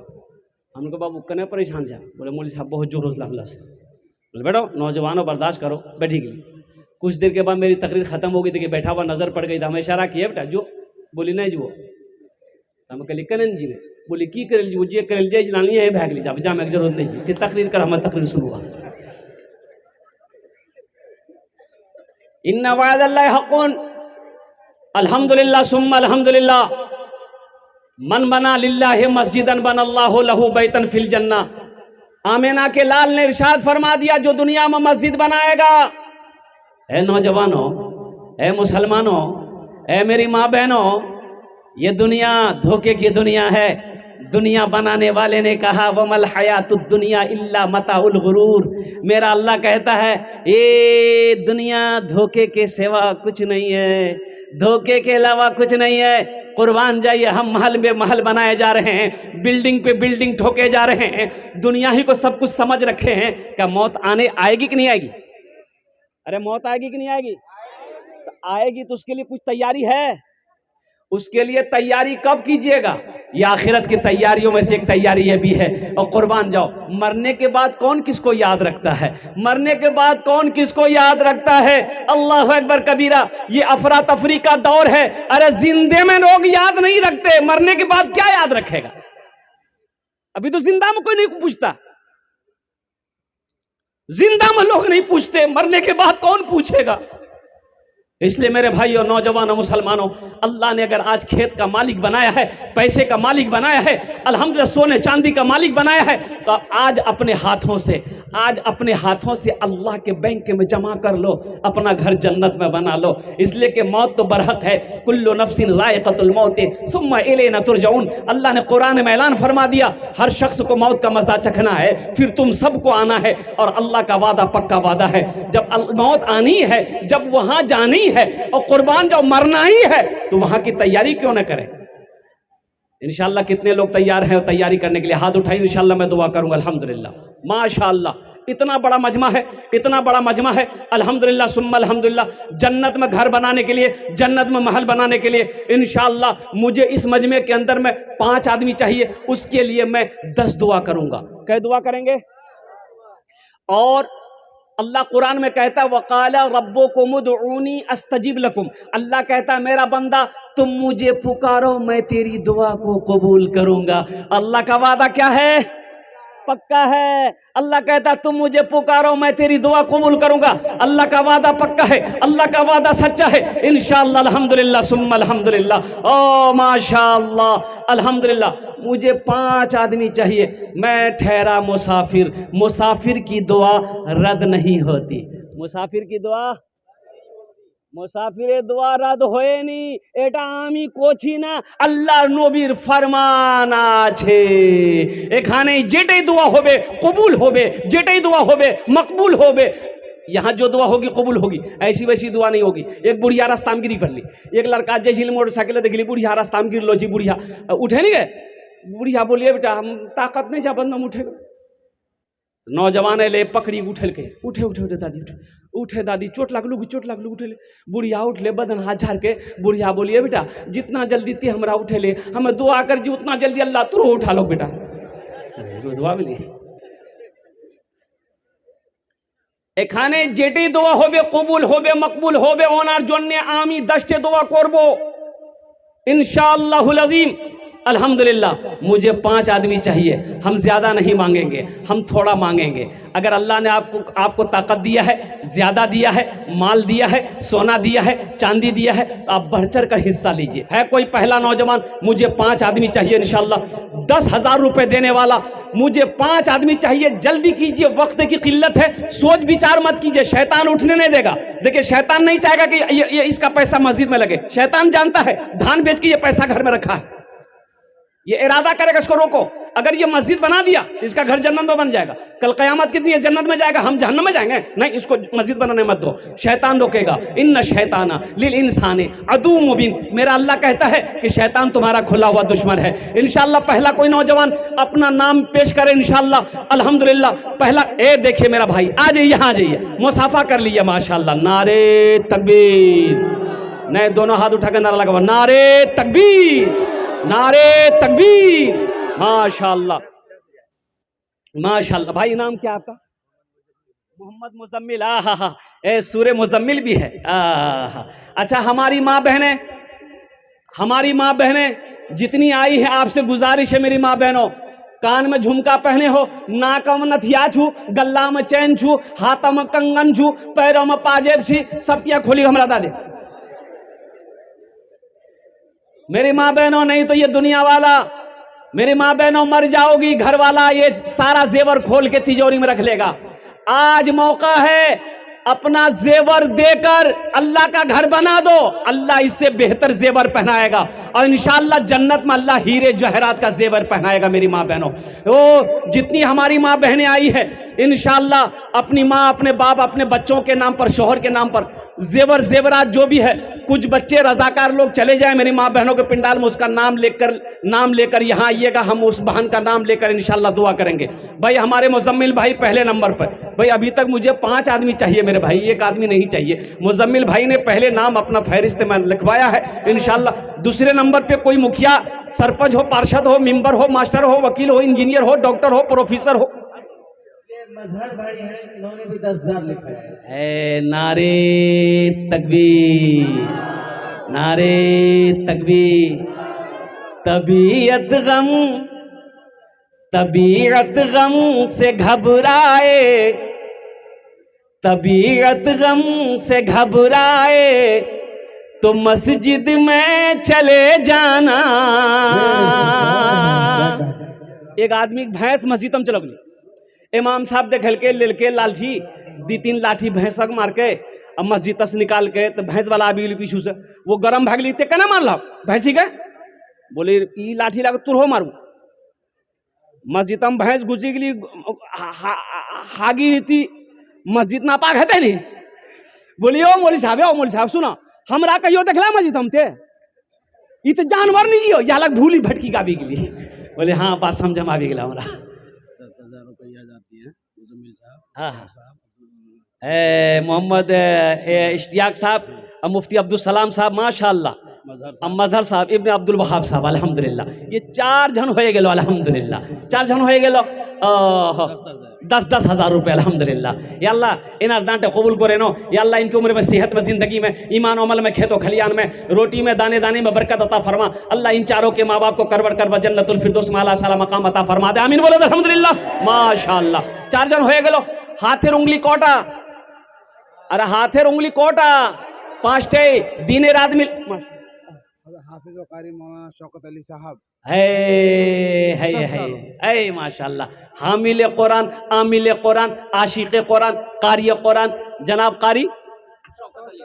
S1: हमको बाबू कने परेशान जा, बोले मौलवी साहब बहुत जोर लगला से। बोले बैठो, नौजवानों बर्दाश्त करो, बैठी गई। कुछ देर के बाद मेरी तकरीर खत्म हो गई थी कि बैठा हुआ नजर पड़ गई था, हमें इशारा किया, बेटा जो, बोली नहीं जो, हम कहली कनन जी ने, बोली की कर जी, जे कर जे जलानी है भाग ली जा, जामे की जरूरत नहीं थी, तकरीर कर, हमारी तकरीर शुरू हुआ। इन्ना वादल्लाह हक़्क़ुन, अल्हम्दुलिल्लाह सुम्मा अल्हम्दुलिल्लाह, मन बना लिल्लाहि मस्जिदन बनल्लाहु लहू बैतन फिल जन्ना। आमिना के लाल ने इरशाद फरमा दिया, जो दुनिया में मस्जिद बनाएगा, ए नौजवानों, ए मुसलमानों, ए मेरी माँ बहनों, ये दुनिया धोखे की दुनिया है। दुनिया बनाने वाले ने कहा, वमल हयातुद दुनिया इल्ला मताउल गुरूर। मेरा अल्लाह कहता है, ये दुनिया धोखे के सिवा कुछ नहीं है, धोखे के अलावा कुछ नहीं है। कुर्बान जाइए, हम महल में महल बनाए जा रहे हैं, बिल्डिंग पे बिल्डिंग ठोके जा रहे हैं, दुनिया ही को सब कुछ समझ रखे हैं। क्या मौत आएगी कि नहीं आएगी? अरे मौत आएगी कि नहीं आएगी? तो आएगी तो उसके लिए कुछ तैयारी है। उसके लिए तैयारी कब कीजिएगा? ये आखिरत की तैयारियों में से एक तैयारी ये भी है। और कुर्बान जाओ, मरने के बाद कौन किसको याद रखता है? मरने के बाद कौन किसको याद रखता है? अल्लाह अकबर कबीरा। ये अफरा तफरी का दौर है। अरे जिंदे में लोग याद नहीं रखते, मरने के बाद क्या याद रखेगा? अभी तो जिंदा में कोई नहीं पूछता, जिंदा में लोग नहीं पूछते, मरने के बाद कौन पूछेगा? इसलिए मेरे भाइयों, नौजवानों, मुसलमानों, अल्लाह ने अगर आज खेत का मालिक बनाया है, पैसे का मालिक बनाया है, अल्हम्दुलिल्लाह सोने चांदी का मालिक बनाया है, तो आज अपने हाथों से अल्लाह के बैंक में जमा कर लो, अपना घर जन्नत में बना लो। इसलिए कि मौत तो बरहक है, कुल्लु नफ्सिन ज़ाइक़तुल मौत सुम्मा इलैना तुरजऊन। अल्लाह ने कुरान में ऐलान फरमा दिया, हर शख्स को मौत का मजा चखना है, फिर तुम सबको आना है। और अल्लाह का वादा पक्का वादा है, जब मौत आनी है, जब वहां जानी है और कुर्बान जब मरना ही है, तो वहां की तैयारी क्यों ना करें। इंशाअल्लाह कितने लोग तैयार हैं तैयारी करने के लिए? हाथ उठाइए, इंशाअल्लाह मैं दुआ करूंगा। अल्हम्दुलिल्लाह, माशाअल्लाह, इतना बड़ा मजमा है, इतना बड़ा मजमा है। अल्हम्दुलिल्लाह सुम्मा अल्हम्दुलिल्लाह। जन्नत में घर बनाने के लिए, जन्नत में महल बनाने के लिए इंशाअल्लाह मुझे इस मजमे के अंदर में 5 आदमी चाहिए, उसके लिए मैं 10 दुआ करूंगा। क्या दुआ करेंगे? और अल्लाह कुरान में कहता है, वक़ाला रब्बुकुम उदऊनी अस्तजिब लकुम। अल्लाह कहता है, मेरा बंदा तुम मुझे पुकारो, मैं तेरी दुआ को कबूल करूंगा। अल्लाह का वादा क्या है? पक्का है। अल्लाह कहता तुम मुझे पुकारो, मैं तेरी दुआ कबूल करूंगा। अल्लाह का वादा पक्का है, अल्लाह का वादा सच्चा है। इंशाअल्लाह अल्हम्दुलिल्लाह सुम्मा अल्हम्दुलिल्लाह। ओ माशाअल्लाह, अल्हम्दुलिल्लाह। मुझे 5 आदमी चाहिए, मैं ठहरा मुसाफिर। मुसाफिर की दुआ रद्द नहीं होती। मुसाफिर की दुआ, मुसाफिर दुआ रद्द होए नी, एटा आमी कोची ना अल्लाह नबीर फरमान आछे। एखाने जेटाई दुआ होबे कबूल होबे, जेटाई दुआ होबे मकबूल होबे। यहाँ जो दुआ होगी कबूल होगी, ऐसी वैसी दुआ नहीं होगी। एक बुढ़िया रास्ता में गिरी पड़ ली, एक लड़का जैसी मोटरसाइकिल देख ली, बुढ़िया रास्ता में गिर लो जी, बुढ़िया उठे नहीं गए। बुढ़िया बोलिए बेटा हम ताकत नहीं जा बंदा उठेगा। नौजवान ले पकड़ी उठल के, उठे उठे उठे दादी उठे, उठे दादी चोट लगलू उठे ले। बुढ़िया उठ ले, बदन हाथ झाड़ के। बुढ़िया बोलिए बेटा जितना जल्दी ते हमरा उठे ले, हमें दुआ कर जी उतना जल्दी अल्लाह तू उठा लो बेटा। दुआ मिली। एखाने जेटी दुआ होबे कबूल होबे मकबूल होबे, ओनार जन्ने आमी 10 दुआ करबो इंशाअल्लाहुल अज़ीम। अल्हम्दुलिल्लाह मुझे 5 आदमी चाहिए, हम ज्यादा नहीं मांगेंगे, हम थोड़ा मांगेंगे। अगर अल्लाह ने आपको ताकत दिया है, ज्यादा दिया है, माल दिया है, सोना दिया है, चांदी दिया है, तो आप बढ़-चढ़ कर हिस्सा लीजिए। है कोई पहला नौजवान? मुझे 5 आदमी चाहिए इंशाअल्लाह। 10,000 रुपए देने वाला, मुझे 5 आदमी चाहिए। जल्दी कीजिए, वक्त की किल्लत है, सोच विचार मत कीजिए, शैतान उठने नहीं देगा। देखिए शैतान नहीं चाहेगा कि ये इसका पैसा मस्जिद में लगे। शैतान जानता है धान बेच के ये पैसा घर में रखा है, ये इरादा करेगा इसको रोको। अगर ये मस्जिद बना दिया इसका घर जन्नत में बन जाएगा, कल कयामत कितनी है जन्नत में जाएगा, हम जहन्नम में जाएंगे। नहीं, इसको मस्जिद बनाने मत दो, शैतान रोकेगा। इन्ना शैताना लिल इंसाने अदू मुबीन। मेरा अल्लाह कहता है कि शैतान तुम्हारा खुला हुआ दुश्मन है। इंशाअल्लाह पहला कोई नौजवान अपना नाम पेश करे इंशाअल्लाह। अल्हम्दुलिल्लाह पहला, ए देखिए मेरा भाई, आ जाइए, यहाँ आ जाइए, मुसाफा कर लीजिए। माशाअल्लाह, नारे तकबीर। नहीं, दोनों हाथ उठा के नारा लगा, नारे तकबीर, नारे तकबीर। माशाअल्लाह माशाअल्लाह। भाई नाम क्या आपका? मोहम्मद मुजम्मिल। आहा, ए सूरे मुजम्मिल भी है। आहा, अच्छा हमारी माँ बहनें जितनी आई है, आपसे गुजारिश है मेरी माँ बहनों, कान में झुमका पहने हो, नाक में नथिया छू, गला में चैन छू, हाथ में कंगन छू, पैरों में पाजेब छी, सब किया खोली हमरा दादे। मेरी माँ बहनों, नहीं तो ये दुनिया वाला, मेरी माँ बहनों मर जाओगी, घर वाला ये सारा जेवर खोल के तिजोरी में रख लेगा। आज मौका है, अपना जेवर देकर अल्लाह का घर बना दो, अल्लाह इससे बेहतर जेवर पहनाएगा। और इंशाअल्लाह जन्नत में अल्लाह हीरे जहरात का जेवर पहनाएगा। मेरी माँ बहनों, ओ जितनी हमारी माँ बहनें आई है, इंशाअल्लाह अपनी माँ, अपने बाप, अपने बच्चों के नाम पर, शोहर के नाम पर जेवर जेवरात जो भी है, कुछ बच्चे रजाकार लोग चले जाए मेरी माँ बहनों के पिंडाल में, उसका नाम लेकर यहाँ आइएगा, हम उस बहन का नाम लेकर इंशाअल्लाह दुआ करेंगे। भाई हमारे मुजम्मिल भाई पहले नंबर पर। भाई अभी तक मुझे 5 आदमी चाहिए मेरे भाई, 1 आदमी नहीं चाहिए। मुजम्मिल भाई ने पहले नाम अपना फहरिस्त में लिखवाया है इंशाअल्लाह। दूसरे नंबर पे कोई मुखिया, सरपंच हो, पार्षद हो, मेंबर हो, मास्टर हो, वकील हो, इंजीनियर हो, डॉक्टर हो, प्रोफेसर हो।
S2: मजहर भाई हैं, इन्होंने भी 10,000 लिखा है।
S1: नारे तकबीर, नारे तकबीर। तबीयत गम से घबराए, तबीयत गम से घबराए तो मस्जिद में चले जाना। एक आदमी भैंस मस्जिद में चलो गई। इमाम साहब देख के ललके लाठी दी तीन लाठी भैंसक मार के अब मस्जिद से निकाल के तो भैंस वाला आबी गेली पीछू से। वो गरम भाग ली ते केना मारल भैंसी के? बोले ई लाठी ला तुर हो मारू। मस्जिद में भैंस घुसी गेली हागी रीति मस्जिद ना पाक है नहीं। बोलिए ओ मौली साहब सुना हमरा कहियो देखला मस्जिद हम थे ई तो जानवर नहीं जियो या लग भूली भटकी गाबी गेली। बोले हाँ बात समझ में आबी गेला हमरा।
S3: 10,000 रुपया जाती है मुजम्मिल साहब।
S1: हाँ मोहम्मद इश्तियाक साहब और मुफ्ती अब्दुल सलाम साहब माशाअल्लाह, मजहर साहब, इब्न अब्दुल वहाब साहब अल्हम्दुलिल्लाह। ये 4 जन हो गेलो अल्हम्दुलिल्लाह, 4 जन हो गेलो 10-10 हज़ार रुपये अल्हम्दुलिल्लाह। या अल्लाह इनार दांटे कबूल करे नो। या अल्लाह इनकी उम्र में सेहत में ज़िंदगी में ईमान अमल में खेतों खलियान में रोटी में दाने दाने में बरकत अता फरमा। अल्लाह इन चारों के माँ बाप को करवर करवा जन्नतुल फिरदौस में आला साला मकाम अता फरमा दे। आमीन बोलो अल्हम्दुलिल्लाह माशाअल्लाह। 4 जन हो गेलो। हाथेर उंगली कोटा, अरे हाथेर उंगली कोटा 5 दिने रात मिल
S3: हाफिज कारी मौलाना शौकत अली साहब
S1: है माशाल्लाह। हामिल कुरान, आमिल कुरान, आशिक कुरान, कारी कुरान जनाब कारी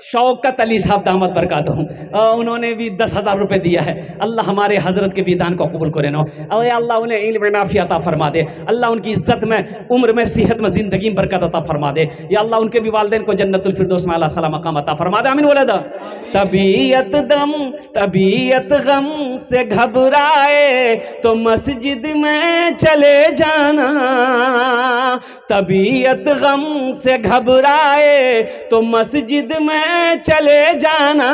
S1: शौकत अली साहब दामद बरकातहू, उन्होंने भी 10,000 रुपये दिया है। अल्लाह हमारे हजरत के विधान को कबूल करे नो। और अल्लाह उन्हें इल्म नाफी अता फरमा दे। अल्लाह उनकी इज्जत में उम्र में सेहत में ज़िंदगी में बरकत अता फरमा दे। या अल्लाह उनके भी वालिदैन को जन्नतुल फिरदौस में आला साला मकाम अता फरमा दे। आमीन बोले दा। तबीयत गम से घबराए तो मस्जिद में चले जाना। तबीयत गम से घबराए तो मस्जिद में चले जाना।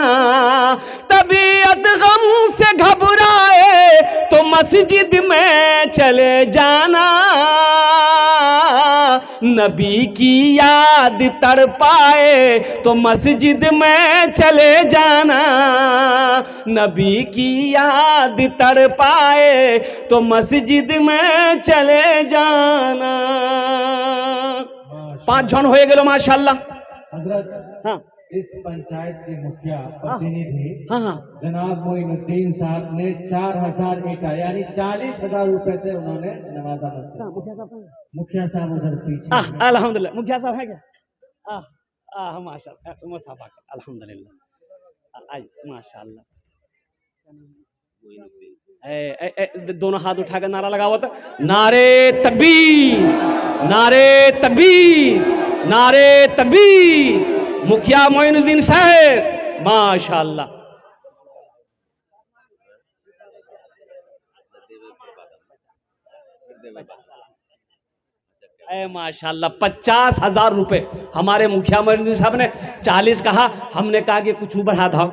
S1: तबीयत गम से घबराए तो मस्जिद में चले जाना। नबी की याद तड़पाए तो मस्जिद में चले जाना। नबी की याद तड़पाए तो मस्जिद में चले जाना। 5 जन हो गए माशाल्लाह।
S2: हजरत
S1: हाँ
S2: इस पंचायत के मुखिया प्रतिनिधि
S1: हाँ
S2: जनाब मोइनुद्दीन साहब ने 4,000 ईटा यानी 40,000 रुपए से उन्होंने नवाजा मस्जिद। मुखिया साहब उधर पीछे।
S1: अल्हम्दुलिल्लाह मुखिया साहब है क्या? माशाल्लाह साहब अल्हम्दुलिल्लाह आज माशाल्लाह। दोनों हाथ उठा कर नारा लगाओ तो नारे तकबीर, नारे तकबीर, नारे तकबीर। मुखिया मोइनुद्दीन साहब माशाल्लाह। माशाल्लाह 50,000 रुपए हमारे मुखिया मोइनुद्दीन साहब ने। 40 कहा, हमने कहा कि कुछ बढ़ा दो।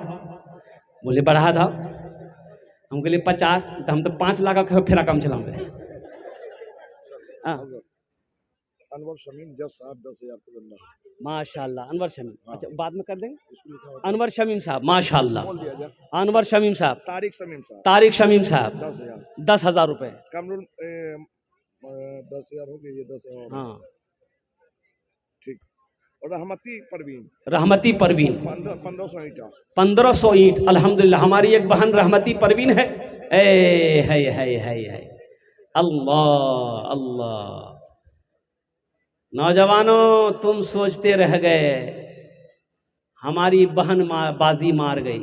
S1: बोले बढ़ा दो। हम बोले 50, तो हम तो 5 लाख का फिर कम चलाऊंगे।
S3: अनवर शमीम जज साहब 10,000 को बंदा
S1: माशाल्लाह। अनवर शमीम, अच्छा बाद में कर देंगे। अनवर शमीम साहब माशाल्लाह। अनवर शमीम साहब, तारिक शमीम साहब 10,000 रुपए।
S3: कामरुल 10,000 हो गए, ये 10,000
S1: हाँ
S3: ठीक। और रहमती परवीन
S2: 1500 ईटा
S1: 1500 ईंट अल्हम्दुलिल्लाह। हमारी एक बहन रहमती परवीन है। है अल्लाह अल्लाह। नौजवानों तुम सोचते रह गए, हमारी बहन बाजी मार गई।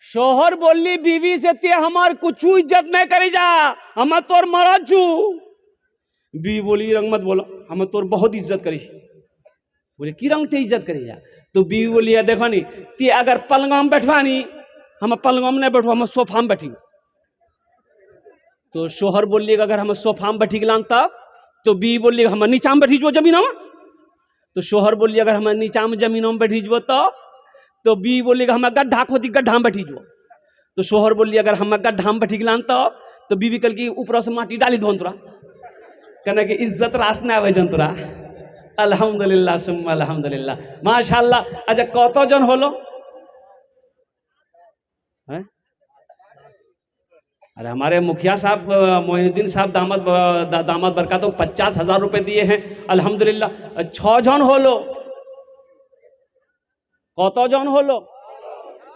S1: शोहर बोली बीवी से ते हमार कुछ इज्जत नहीं करी जा, हम तोर मरा छू। बीवी बोली रंग मत बोलो, हम तोर बहुत इज्जत करी। बोले की रंग ते इज्जत करी जा? तो बीवी बोली देखो नी ते अगर पलंगा में बैठवा नी, हम पलंगा में नहीं बैठो, हम सोफा में बैठी। तो शोहर बोलिए अगर हम सोफा में बैठी गलान तब, तो बीवी बोलिए हम नीचा में बैठी जो जमीन में। तो शोहर बोलिए अगर हम नीचा में जमीनों में बैठी जो तो बीवी बोलिएगा हम गड्ढा खोदी गड्ढा में बैठी जो। तो शोहर बोलिए अगर हम गड्ढा में बैठी गलान तब, तो बीवी कल की ऊपर से माटी डाली दो तोरा कहना कि इज्जत रास न आवे जन तोरा। अल्हम्दुलिल्लाह सुम्मा अल्हम्दुलिल्लाह माशाल्लाह। अच्छा कत जन होलो? अरे हमारे मुखिया साहब मोइनुद्दीन साहब दामद बरकत तो 50,000 रुपए दिए हैं अल्हम्दुलिल्लाह। 6 जन होलो, कत जन होलो?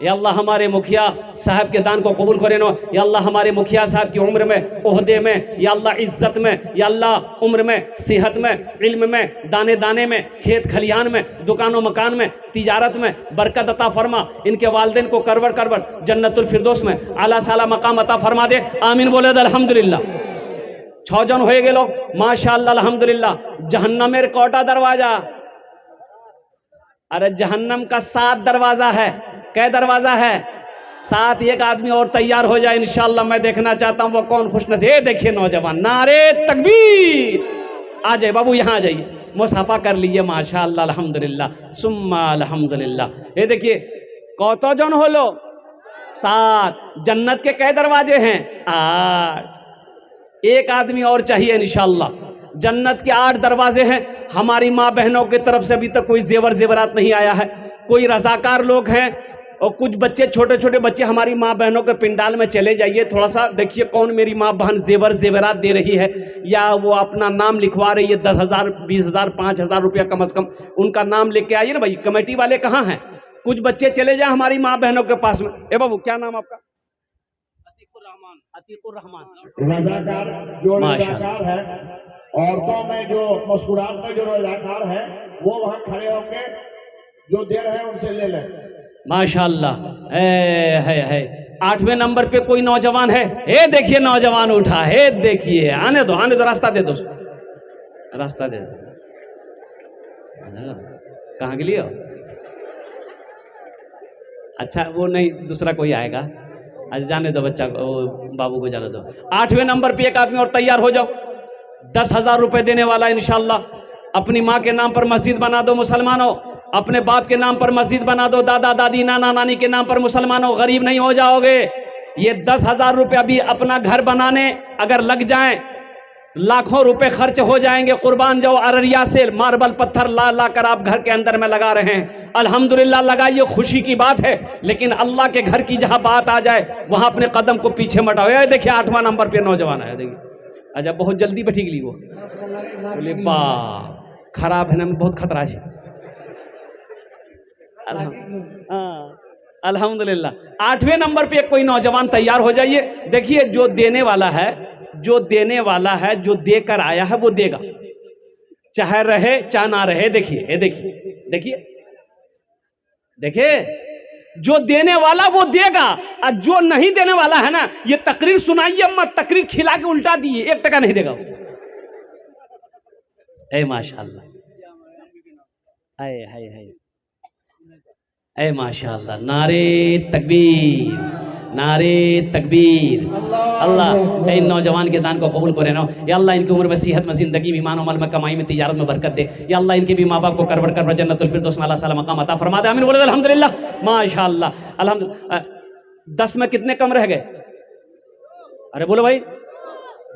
S1: या अल्लाह हमारे मुखिया साहब के दान को कबूल करे नो। या अल्लाह हमारे मुखिया साहब की उम्र में, ओहदे में, या अल्लाह इज्जत में, या अल्लाह उम्र में, सेहत में, इल्म में, दाने दाने में, खेत खलियान में, दुकानों मकान में, तिजारत में बरकत अता फरमा। इनके वालिदैन को करवड़ करवड़ जन्नतुल फिरदौस में आला साला मकाम अता फरमा दे। आमीन बोले अल्हम्दुलिल्लाह। 6 जन हो गेलो माशाअल्लाह अल्हम्दुलिल्लाह। जहन्नमेर कोटा दरवाजा, अरे जहन्नम का 7 दरवाजा है। कै दरवाजा है? 7। एक आदमी और तैयार हो जाए इंशाअल्लाह, मैं देखना चाहता हूं वो कौन खुशनसीब। ये देखिए नौजवान, नारे तकबीर। आ जाए बाबू, यहाँ आ जाइए, मुसाफा कर लीजिए माशाअल्लाह अल्हम्दुलिल्लाह सुम्मा अल्हम्दुलिल्लाह। ये देखिए कौतो जन हो लो? 7। जन्नत के कै दरवाजे हैं? 8। एक आदमी और चाहिए इंशाअल्लाह। जन्नत के 8 दरवाजे हैं। हमारी माँ बहनों की तरफ से अभी तक कोई जेवर जेवरात नहीं आया है। कोई रजाकार लोग हैं और कुछ बच्चे, छोटे छोटे बच्चे हमारी माँ बहनों के पिंडाल में चले जाइए, थोड़ा सा देखिए कौन मेरी माँ बहन जेवर जेवरात दे रही है, या वो अपना नाम लिखवा रही है। 10,000, 20,000, 5,000 रुपया कम से कम उनका नाम लेके आइए ना भाई। कमेटी वाले कहाँ हैं? कुछ बच्चे चले जाए हमारी माँ बहनों के पास में। ए बाबू, क्या नाम आपका? अतीकुर रहमान।
S4: रजाकार जो रजाकार है, औरतों में जो मस्कुरात में जो रजाकार है, वो वहां खड़े होके जो दे रहे हैं उनसे ले लें।
S1: माशाअल्लाह। है 8वें नंबर पे कोई नौजवान है? हे देखिए नौजवान उठा है, देखिए। आने दो, आने दो, रास्ता दे दो, रास्ता दे दो। कहाँ के लिए? अच्छा वो नहीं, दूसरा कोई आएगा। अच्छा जाने दो बच्चा को, बाबू को जाने दो। 8वें नंबर पे एक आदमी और तैयार हो जाओ। 10,000 रुपए देने वाला इंशाअल्लाह। अपनी माँ के नाम पर मस्जिद बना दो मुसलमानों, अपने बाप के नाम पर मस्जिद बना दो, दादा दादी नाना नानी के नाम पर मुसलमानों। गरीब नहीं हो जाओगे। ये 10,000 रुपया भी अपना घर बनाने अगर लग जाएं, लाखों रुपए खर्च हो जाएंगे। कुर्बान जाओ, अररिया से मार्बल पत्थर ला ला कर आप घर के अंदर में लगा रहे हैं। अल्हम्दुलिल्लाह लगाइए, खुशी की बात है। लेकिन अल्लाह के घर की जहां बात आ जाए वहां अपने कदम को पीछे मटाओ। ये देखिए 8वां नंबर पे नौजवान है, देखिए। अच्छा बहुत जल्दी बैठी गई वो, बोले बा खराब है ना, बहुत खतरा है। अल्हम्दुलिल्लाह। 8वें नंबर पे कोई नौजवान तैयार हो जाइए। देखिए जो देने वाला है, जो देने वाला है, जो देकर आया है वो देगा, चाहे रहे चाहे ना रहे। देखिए ये देखिए, देखिए देखिए, जो देने वाला वो देगा, और जो नहीं देने वाला है ना, ये तकरीर सुनाइए मत, तकरीर खिला के उल्टा दिए, 1 टका नहीं देगा। ए माशाअल्लाह, ए माशाअल्लाह, नारे तकबीर, नारे तकबीर। अल्लाह इन नौजवान के दान को कबूल करे ना। या अल्लाह इनकी उम्र में सेहत में, जिंदगी में, ईमान अमल में, कमाई में, तिजारत में बरकत दे। या अल्लाह इनके भी माँ बाप को करवड़ करवड़ जन्नतुल फिरदौस में आला साला मकाम अता फरमा दे। आमीन बोले अल्हम्दुलिल्लाह माशाअल्लाह अल्हम्दुलिल्लाह। 10 में कितने कम रह गए? अरे बोलो भाई,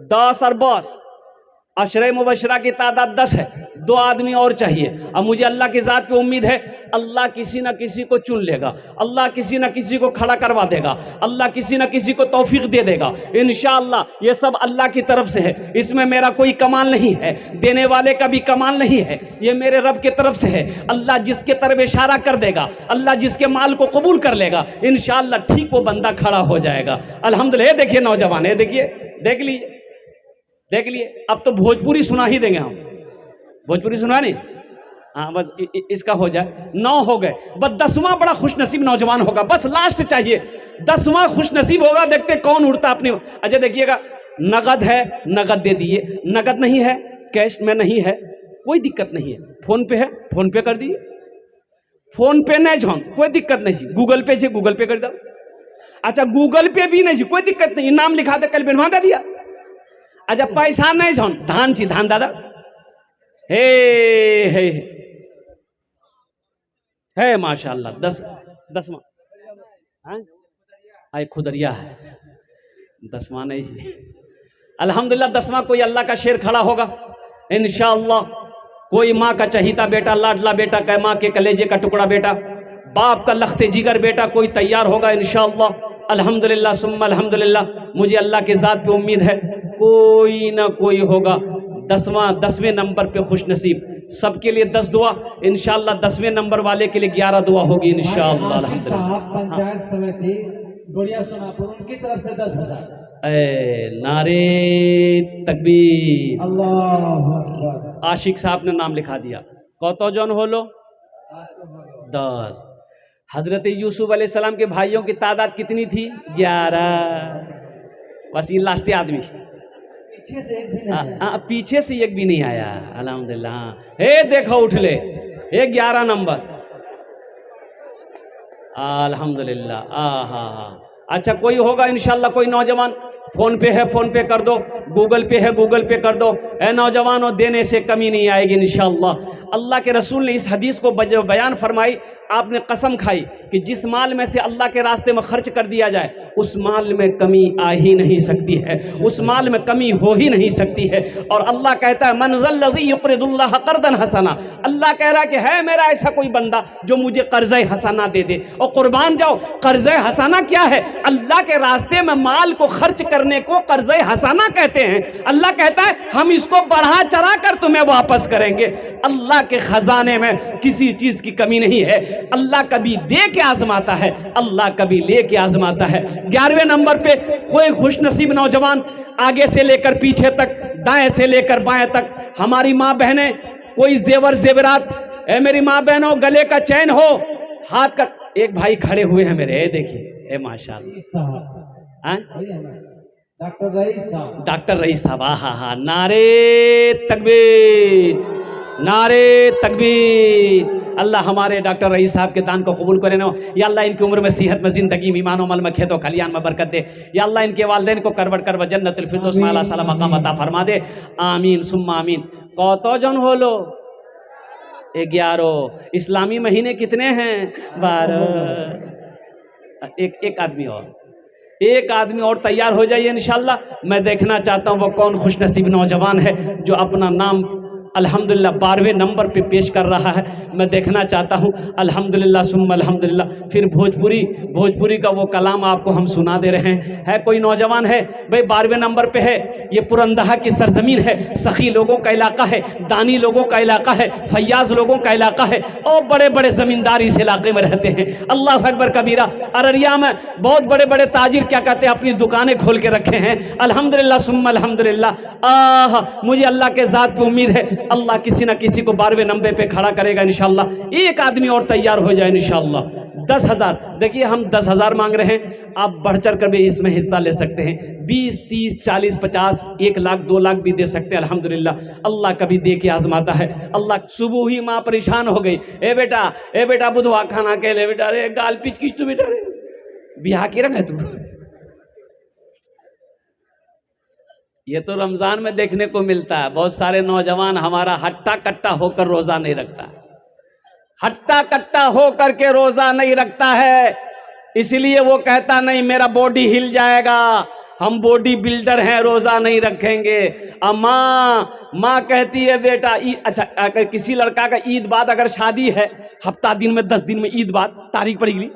S1: 10 और 10, अशरे मुबशरा की तादाद 10 है। 2 आदमी और चाहिए। अब मुझे अल्लाह की ज़ात पे उम्मीद है, अल्लाह किसी ना किसी को चुन लेगा, अल्लाह किसी ना किसी को खड़ा करवा देगा, अल्लाह किसी ना किसी को तौफीक दे देगा इंशाअल्लाह। ये सब अल्लाह की तरफ से है, इसमें मेरा कोई कमाल नहीं है, देने वाले का भी कमाल नहीं है, ये मेरे रब की तरफ से है। अल्लाह जिसके तरफ इशारा कर देगा, अल्लाह जिसके माल को कबूल कर लेगा इंशाअल्लाह, ठीक वो बंदा खड़ा हो जाएगा। अल्हम्दुलिल्लाह। देखिए नौजवान है, देखिए, देख लीजिए, देख लिए। अब तो भोजपुरी सुना ही देंगे हम, भोजपुरी सुना नहीं। हाँ बस इसका हो जाए। 9 हो गए, बस 10वां बड़ा खुशनसीब नौजवान होगा, बस लास्ट चाहिए। 10वां खुशनसीब होगा, देखते कौन उड़ता अपनी। अच्छा देखिएगा, नगद है, नगद दे दिए, नगद नहीं है, कैश में नहीं है, कोई दिक्कत नहीं है। फोन पे है, फोन पे कर दिए, फोन पे नहीं छो, कोई दिक्कत नहीं। गूगल पे छे, गूगल पे कर दो। अच्छा गूगल पे भी नहीं, कोई दिक्कत नहीं, नाम लिखा दे, कल बनवा दे दिया। अच्छा पैसा नहीं छो, धान छी, धान दादा हे है माशाअल्लाह। 10वां आए खुदरिया है, 10वां नहीं। अल्हम्दुलिल्लाह 10वां कोई अल्लाह का शेर खड़ा होगा इंशाअल्लाह। कोई माँ का चहीता बेटा, लाडला बेटा, कै माँ के कलेजे का टुकड़ा बेटा, बाप का लखते जिगर बेटा कोई तैयार होगा इंशाअल्लाह। अल्हम्दुलिल्लाह सुम्मा अल्हम्दुलिल्लाह। मुझे अल्लाह के ज़ात पे उम्मीद है कोई ना कोई होगा 10वें नंबर पे खुश नसीब। सबके लिए 10 दुआ, इंशाअल्लाह 10वें नंबर वाले के लिए 11 दुआ होगी इंशाअल्लाह।
S2: आशिक
S1: अल्हम्दुलिल्लाह।
S2: साहब पंचायत समिति गोड़िया सोनापुर, उनकी तरफ से 10,000।
S1: ए नारे तकबीर।
S2: अल्लाह अकबर।
S1: आशिक साहब ने नाम लिखा दिया। कौतो जन हो लो 10। हजरत यूसुफ अलैहिस्सलाम के भाइयों की तादाद कितनी थी? 11। बस ये लास्ट आदमी,
S2: पीछे से एक भी नहीं है।
S1: पीछे से एक भी नहीं आया। अल्हम्दुलिल्लाह। हे देखो उठले, हे 11 नंबर। अल्हम्दुलिल्लाह। हा। अच्छा कोई होगा इंशाल्लाह, कोई नौजवान फोन पे है फोन पे कर दो, गूगल पे है गूगल पे कर दो। ए नौजवानों, देने से कमी नहीं आएगी इंशाल्लाह। अल्लाह के रसूल ने इस हदीस को बयान फरमाई, आपने कसम खाई कि जिस माल में से अल्लाह के रास्ते में खर्च कर दिया जाए उस माल में कमी आ ही नहीं सकती है, उस माल में कमी हो ही नहीं सकती है। और अल्लाह कहता है मन ज़ल्लज़ी युक़रिदुल्लाह क़र्दन हसना। अल्लाह कह रहा है कि है मेरा ऐसा कोई बंदा जो मुझे कर्ज़े हसना दे दे। और कुर्बान जाओ, कर्ज़े हसना क्या है? अल्लाह के रास्ते में माल को खर्च करने को कर्ज़े हसना कहते हैं। अल्लाह कहता है हम इसको बढ़ा चढ़ा कर तुम्हें वापस करेंगे। अल्लाह के खजाने में किसी चीज की कमी नहीं है। अल्लाह कभी दे के आजमाता है, अल्लाह कभी ले के आजमाता है। 11वें नंबर पे कोई खुश नसीब नौजवान, आगे से लेकर पीछे तक, दाएं से लेकर बाएं तक, हमारी माँ बहनें, कोई जेवर जेवरात, ए मेरी माँ बहनों, गले का चैन हो, हाथ का। एक भाई खड़े हुए हैं मेरे, ए देखिए, ए माशाल्लाह,
S2: डॉक्टर रईस साहब,
S1: डॉक्टर रईस साहब। हा। नारे तकबीर, नारे तकबीर। अल्लाह हमारे डॉक्टर रईस साहब के दान को कबूल करे ना। या अल्लाह इनकी उम्र में, सेहत में, जिंदगी में, ईमान अमल में, खेतों खलियान में बरकत दे। या अल्लाह इनके वालिदैन को करवट कर जन्नतुल फिरदौस में आला साला मकाम अता फरमा दे। आमीन सुम्मा आमीन। कौतो जन हो लो 11। इस्लामी महीने कितने हैं? 12। एक आदमी और, एक आदमी और तैयार हो जाइए इंशाल्लाह। मैं देखना चाहता हूँ वो कौन खुश नसीब नौजवान है जो अपना नाम अल्हम्दुलिल्लाह 12वें नंबर पे पेश कर रहा है। मैं देखना चाहता हूँ। अल्हम्दुलिल्लाह सुम्मा अल्हम्दुलिल्लाह। फिर भोजपुरी का वो कलाम आपको हम सुना दे रहे हैं। है कोई नौजवान है भाई? 12वें नंबर पे है। ये पुरंदहा की सरजमीन है, सखी लोगों का इलाका है, दानी लोगों का इलाका है, फैयाज लोगों का इलाका है, और बड़े बड़े जमींदार इस इलाके में रहते हैं। अल्लाह अकबर कबीरा। अररिया में बहुत बड़े बड़े ताजिर क्या कहते हैं, अपनी दुकानें खोल के रखे हैं। अल्हम्दुलिल्लाह सुम्मा अल्हम्दुलिल्लाह। मुझे अल्लाह के ज़ात पे उम्मीद है अल्लाह किसी ना किसी को 12वें नंबर पे खड़ा करेगा इंशाल्लाह। एक आदमी और तैयार हो जाए इंशाल्लाह। 10,000, देखिए हम 10,000 मांग रहे हैं, आप बढ़ चढ़ कर भी इसमें हिस्सा ले सकते हैं। 20, 30, 40, 50, 1 लाख, 2 लाख भी दे सकते हैं। अल्हम्दुलिल्लाह अल्लाह कभी दे के आजमाता है। अल्लाह सुबह ही माँ परेशान हो गई, ए बेटा बुधवा खाना के ले बेटा, रे गाल पिच की तू बेटा, रे बिहार की रंग है तू। ये तो रमजान में देखने को मिलता है। बहुत सारे नौजवान हमारा हट्टा कट्टा होकर रोजा नहीं रखता, हट्टा कट्टा होकर के रोजा नहीं रखता है, इसलिए वो कहता नहीं मेरा बॉडी हिल जाएगा, हम बॉडी बिल्डर हैं, रोजा नहीं रखेंगे। माँ कहती है बेटा अच्छा, अगर किसी लड़का का ईद बाद अगर शादी है, हफ्ता दिन में 10 दिन में ईद बाद तारीख पड़ेगी,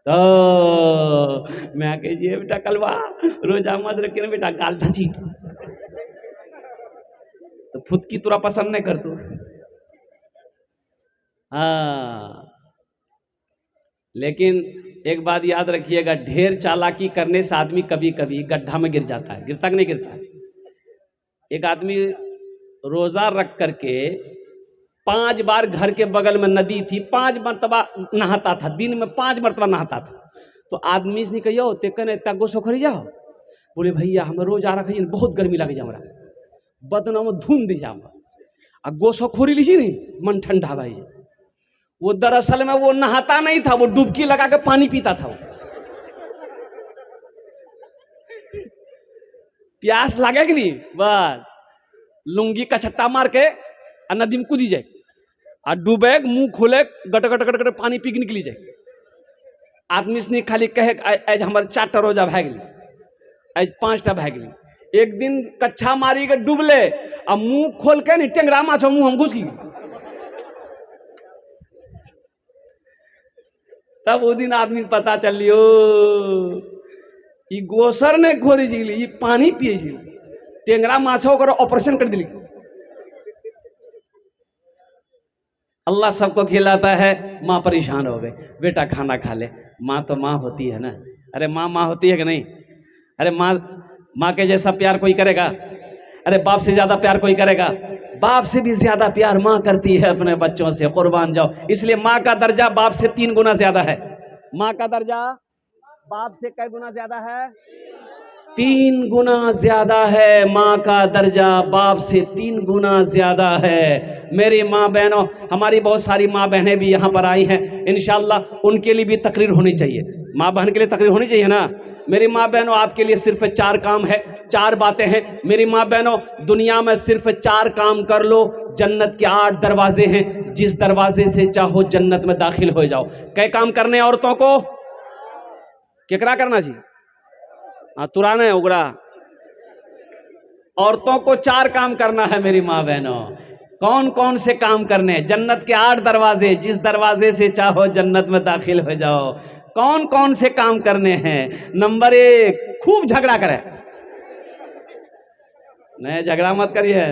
S1: तो मैं कहिए बेटा कलवा रोजा मत रखे बेटा, गाल धसी तो खुद की तुरा पसंद नहीं कर तू। हाँ, लेकिन एक बात याद रखिएगा, ढेर चालाकी करने से आदमी कभी कभी गड्ढा में गिर जाता है। गिरता कि नहीं गिरता है? एक आदमी रोजा रख करके 5 बार घर के बगल में नदी थी, 5 मरतबा नहाता था, दिन में 5 मरतबा नहाता था। तो आदमी से कहियो तेकन इतना गोसो खरी जाओ, बोले भैया हम रोज आ रखे बहुत गर्मी लगे जा, बदना में धुन दी जा, गोसो खोरी लीजिए नहीं, मन ठंडा भाई। वो दरअसल में वो नहाता नहीं था, वो डुबकी लगा के पानी पीता था। प्यास लगे कि नहीं, बस लुंगी का छट्टा मार के नदी में कूदी जाए, और डूबे मुंह खोले गट गट गट गट पानी पी के निकली जाए। आदमी से खाली कहे आज हमारे 4टा रोजा भै गई, आज 5टा भै गई। एक दिन कच्छा मारी के डूबले, और मुंह खोल के नहीं टेंगरा माछो मुंह हम घुस गई। तब वो दिन आदमी को पता चल लियो ये गोसर ने खोरी जी ली, ये पानी पिए जी टेंगरा माछा कर ऑपरेशन कर दिली। अल्लाह सबको खिलाता है, माँ परेशान हो गई, बेटा खाना खा ले। माँ तो माँ होती है ना, अरे माँ होती है कि नहीं? अरे माँ के जैसा प्यार कोई करेगा? अरे बाप से ज्यादा प्यार कोई करेगा? बाप से भी ज्यादा प्यार माँ करती है अपने बच्चों से, कुर्बान जाओ। इसलिए माँ का दर्जा बाप से 3 गुना ज्यादा है। माँ का दर्जा बाप से कै गुना ज्यादा है? 3 गुना ज्यादा है। माँ का दर्जा बाप से 3 गुना ज्यादा है। मेरी माँ बहनों, हमारी बहुत सारी माँ बहनें भी यहाँ पर आई हैं, इंशाअल्लाह उनके लिए भी तकरीर होनी चाहिए। माँ बहन के लिए तकरीर होनी चाहिए ना। मेरी माँ बहनों, आपके लिए सिर्फ 4 काम है, 4 बातें हैं। मेरी माँ बहनों, दुनिया में सिर्फ 4 काम कर लो, जन्नत के 8 दरवाजे हैं, जिस दरवाजे से चाहो जन्नत में दाखिल हो जाओ। क्या काम करने औरतों को? केकरा करना चाहिए? हाँ, तुराना है उगरा। औरतों को 4 काम करना है मेरी माँ बहनों। कौन कौन से काम करने? जन्नत के 8 दरवाजे, जिस दरवाजे से चाहो जन्नत में दाखिल हो जाओ। कौन कौन से काम करने हैं? नंबर 1, खूब झगड़ा करे। नहीं, झगड़ा मत करिए।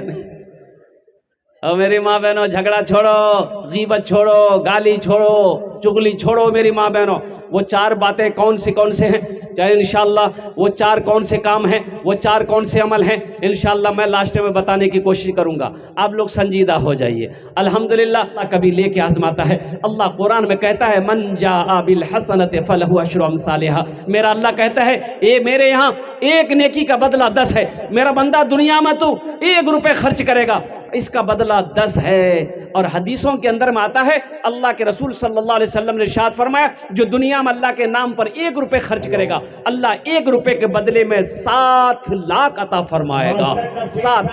S1: और मेरी माँ बहनों, झगड़ा छोड़ो, गीबत छोड़ो, गाली छोड़ो, चुगली छोड़ो मेरी माँ बहनों। वो 4 बातें कौन से हैं, चाहे इंशाअल्लाह वो 4 कौन से काम हैं, वो 4 कौन से अमल हैं, इंशाअल्लाह मैं लास्ट में बताने की कोशिश करूंगा। आप लोग संजीदा हो जाइए। अल्हम्दुलिल्लाह, अल्लाह कभी लेके आजमाता है। अल्लाह कुरान में कहता है, मन जाअ बिल हसनति फलहु अशरु अमसालिहा। मेरा अल्लाह कहता है, ये मेरे यहाँ 1 नेकी का बदला 10 है। मेरा बंदा, दुनिया में तू 1 रुपए खर्च करेगा, इसका बदला 10 है। और हदीसों के अंदर में आता है, अल्लाह के रसूल सल्लल्लाहु अलैहि वसल्लम ने इरशाद फरमाया, जो दुनिया में अल्लाह के नाम पर 1 रुपए खर्च करेगा, अल्लाह 1 रुपए के बदले में 7 लाख अता फरमाएगा। 7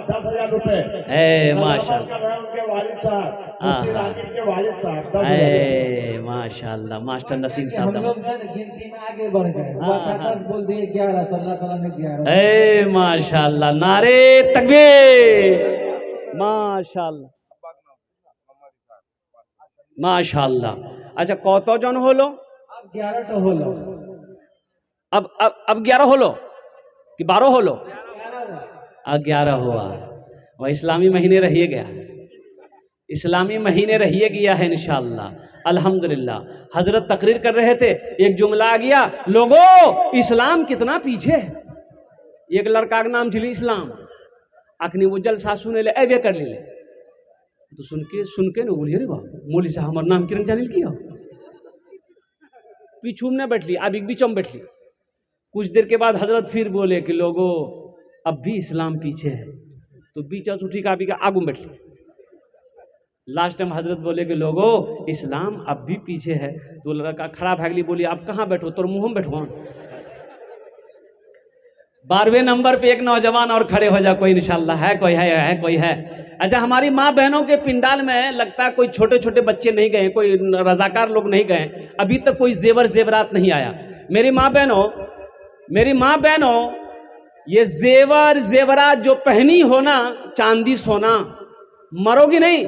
S4: 10,000 रुपए।
S1: माशाअल्लाह, माशाअल्लाह, मास्टर नसीम साहब,
S2: हम लोग गिनती में आगे बढ़ गए। 10 बोल दिए, 11 तो अल्लाह ताला ने 11।
S1: माशाअल्लाह, नारे तकबीर, माशाअल्लाह, माशाअल्लाह। अच्छा, कौतो जन होलो?
S2: अब 11 तो होलो।
S1: अब 11 होलो कि 12 होलो? 11 हुआ। वह इस्लामी महीने रहिए गया, इस्लामी महीने रहिए गया है इंशाअल्लाह। अल्हम्दुलिल्लाह। हजरत तकरीर कर रहे थे, एक जुमला आ गया, लोगों इस्लाम कितना पीछे है। एक लड़का का नाम झिली इस्लाम, अखनी वो जलसा सुने ले ऐबे कर ले, तो सुन के ना बोलिए, रे बाबू मौली साहब हमारा नाम किरण जानिल किया। पीछू में बैठ ली, अब एक बीच में बैठ ली। कुछ देर के बाद हजरत फिर बोले कि लोगों अब भी इस्लाम पीछे है, तो बीच उठी का आगू बैठ ली। लास्ट टाइम हजरत बोले कि लोगों इस्लाम अब भी पीछे है, तो लड़का खड़ा भागली, बोली आप कहाँ बैठो, तोर मुंह में बैठो। 12वें नंबर पे एक नौजवान और खड़े हो जा, कोई इंशाल्लाह है, कोई है कोई है। अच्छा, हमारी माँ बहनों के पिंडाल में लगता है कोई छोटे छोटे बच्चे नहीं गए, कोई रजाकार लोग नहीं गए, अभी तक कोई जेवरात नहीं आया। मेरी माँ बहनों, ये जेवरात जो पहनी हो ना, चांदी सोना, मरोगी नहीं,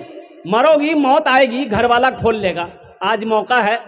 S1: मरोगी, मौत आएगी, घर वाला खोल लेगा। आज मौका है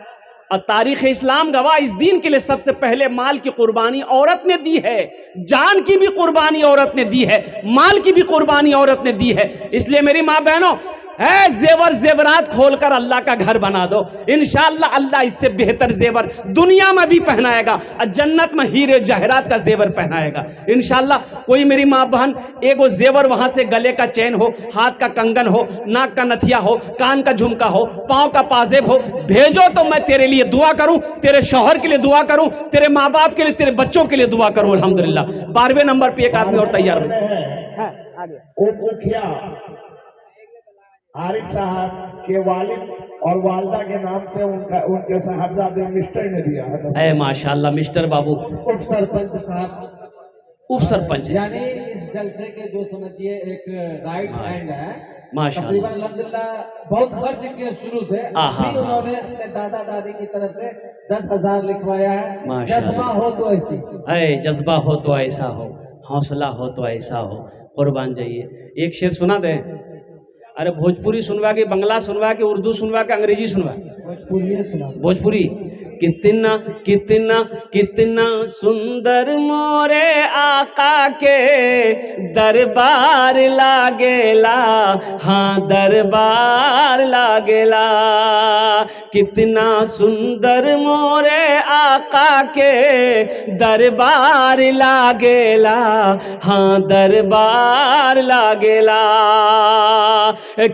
S1: और तारीख इस्लाम गवाह, इस दीन के लिए सबसे पहले माल की कुर्बानी औरत ने दी है, जान की भी कुर्बानी औरत ने दी है, माल की भी कुर्बानी औरत ने दी है। इसलिए मेरी माँ बहनों, है जेवरात खोलकर अल्लाह का घर बना दो, इंशाअल्लाह अल्लाह इससे बेहतर जेवर दुनिया में भी पहनाएगा और जन्नत में हीरे जहरात का जेवर पहनाएगा इंशाअल्लाह। कोई मेरी माँ बहन एगो जेवर वहां से गले का चैन हो, हाथ का कंगन हो, नाक का नथिया हो, कान का झुमका हो, पांव का पाजेब हो, भेजो तो मैं तेरे लिए दुआ करूं, तेरे शौहर के लिए दुआ करूं, तेरे माँ बाप के लिए, तेरे बच्चों के लिए दुआ करूं। अल्हम्दुलिल्लाह। 12वें नंबर पे एक आदमी और तैयार हो।
S4: आरिफ साहब के वालिद और वालदा के नाम से उनके साहबजादे मिस्टर ने दिया है।
S1: माशाअल्लाह, मिस्टर बाबू
S2: उप सरपंच साहब,
S1: उप सरपंच,
S2: यानी इस जलसे के जो समझिए एक राइट हैंड है
S1: माशाअल्लाह।
S2: अल्हम्दुलिल्लाह बहुत खर्च किए शुरू से, फिर उन्होंने अपने दादा दादी की तरफ से 10,000 लिखवाया है। जज्बा हो तो ऐसी,
S1: जज्बा हो तो ऐसा हो, हौसला हो तो ऐसा हो, कुर्बान जाइए। एक शेर सुना दें। अरे भोजपुरी सुनवा के, बंगला सुनवा के, उर्दू सुनवा के, अंग्रेजी सुनवा,
S2: भोजपुरी सुना।
S1: भोजपुरी। कितना कितना कितना सुंदर मोरे आका के दरबार लागेला, हाँ दरबार लागेला। कितना सुंदर मोरे आका के दरबार लागेला, हाँ दरबार लागेला।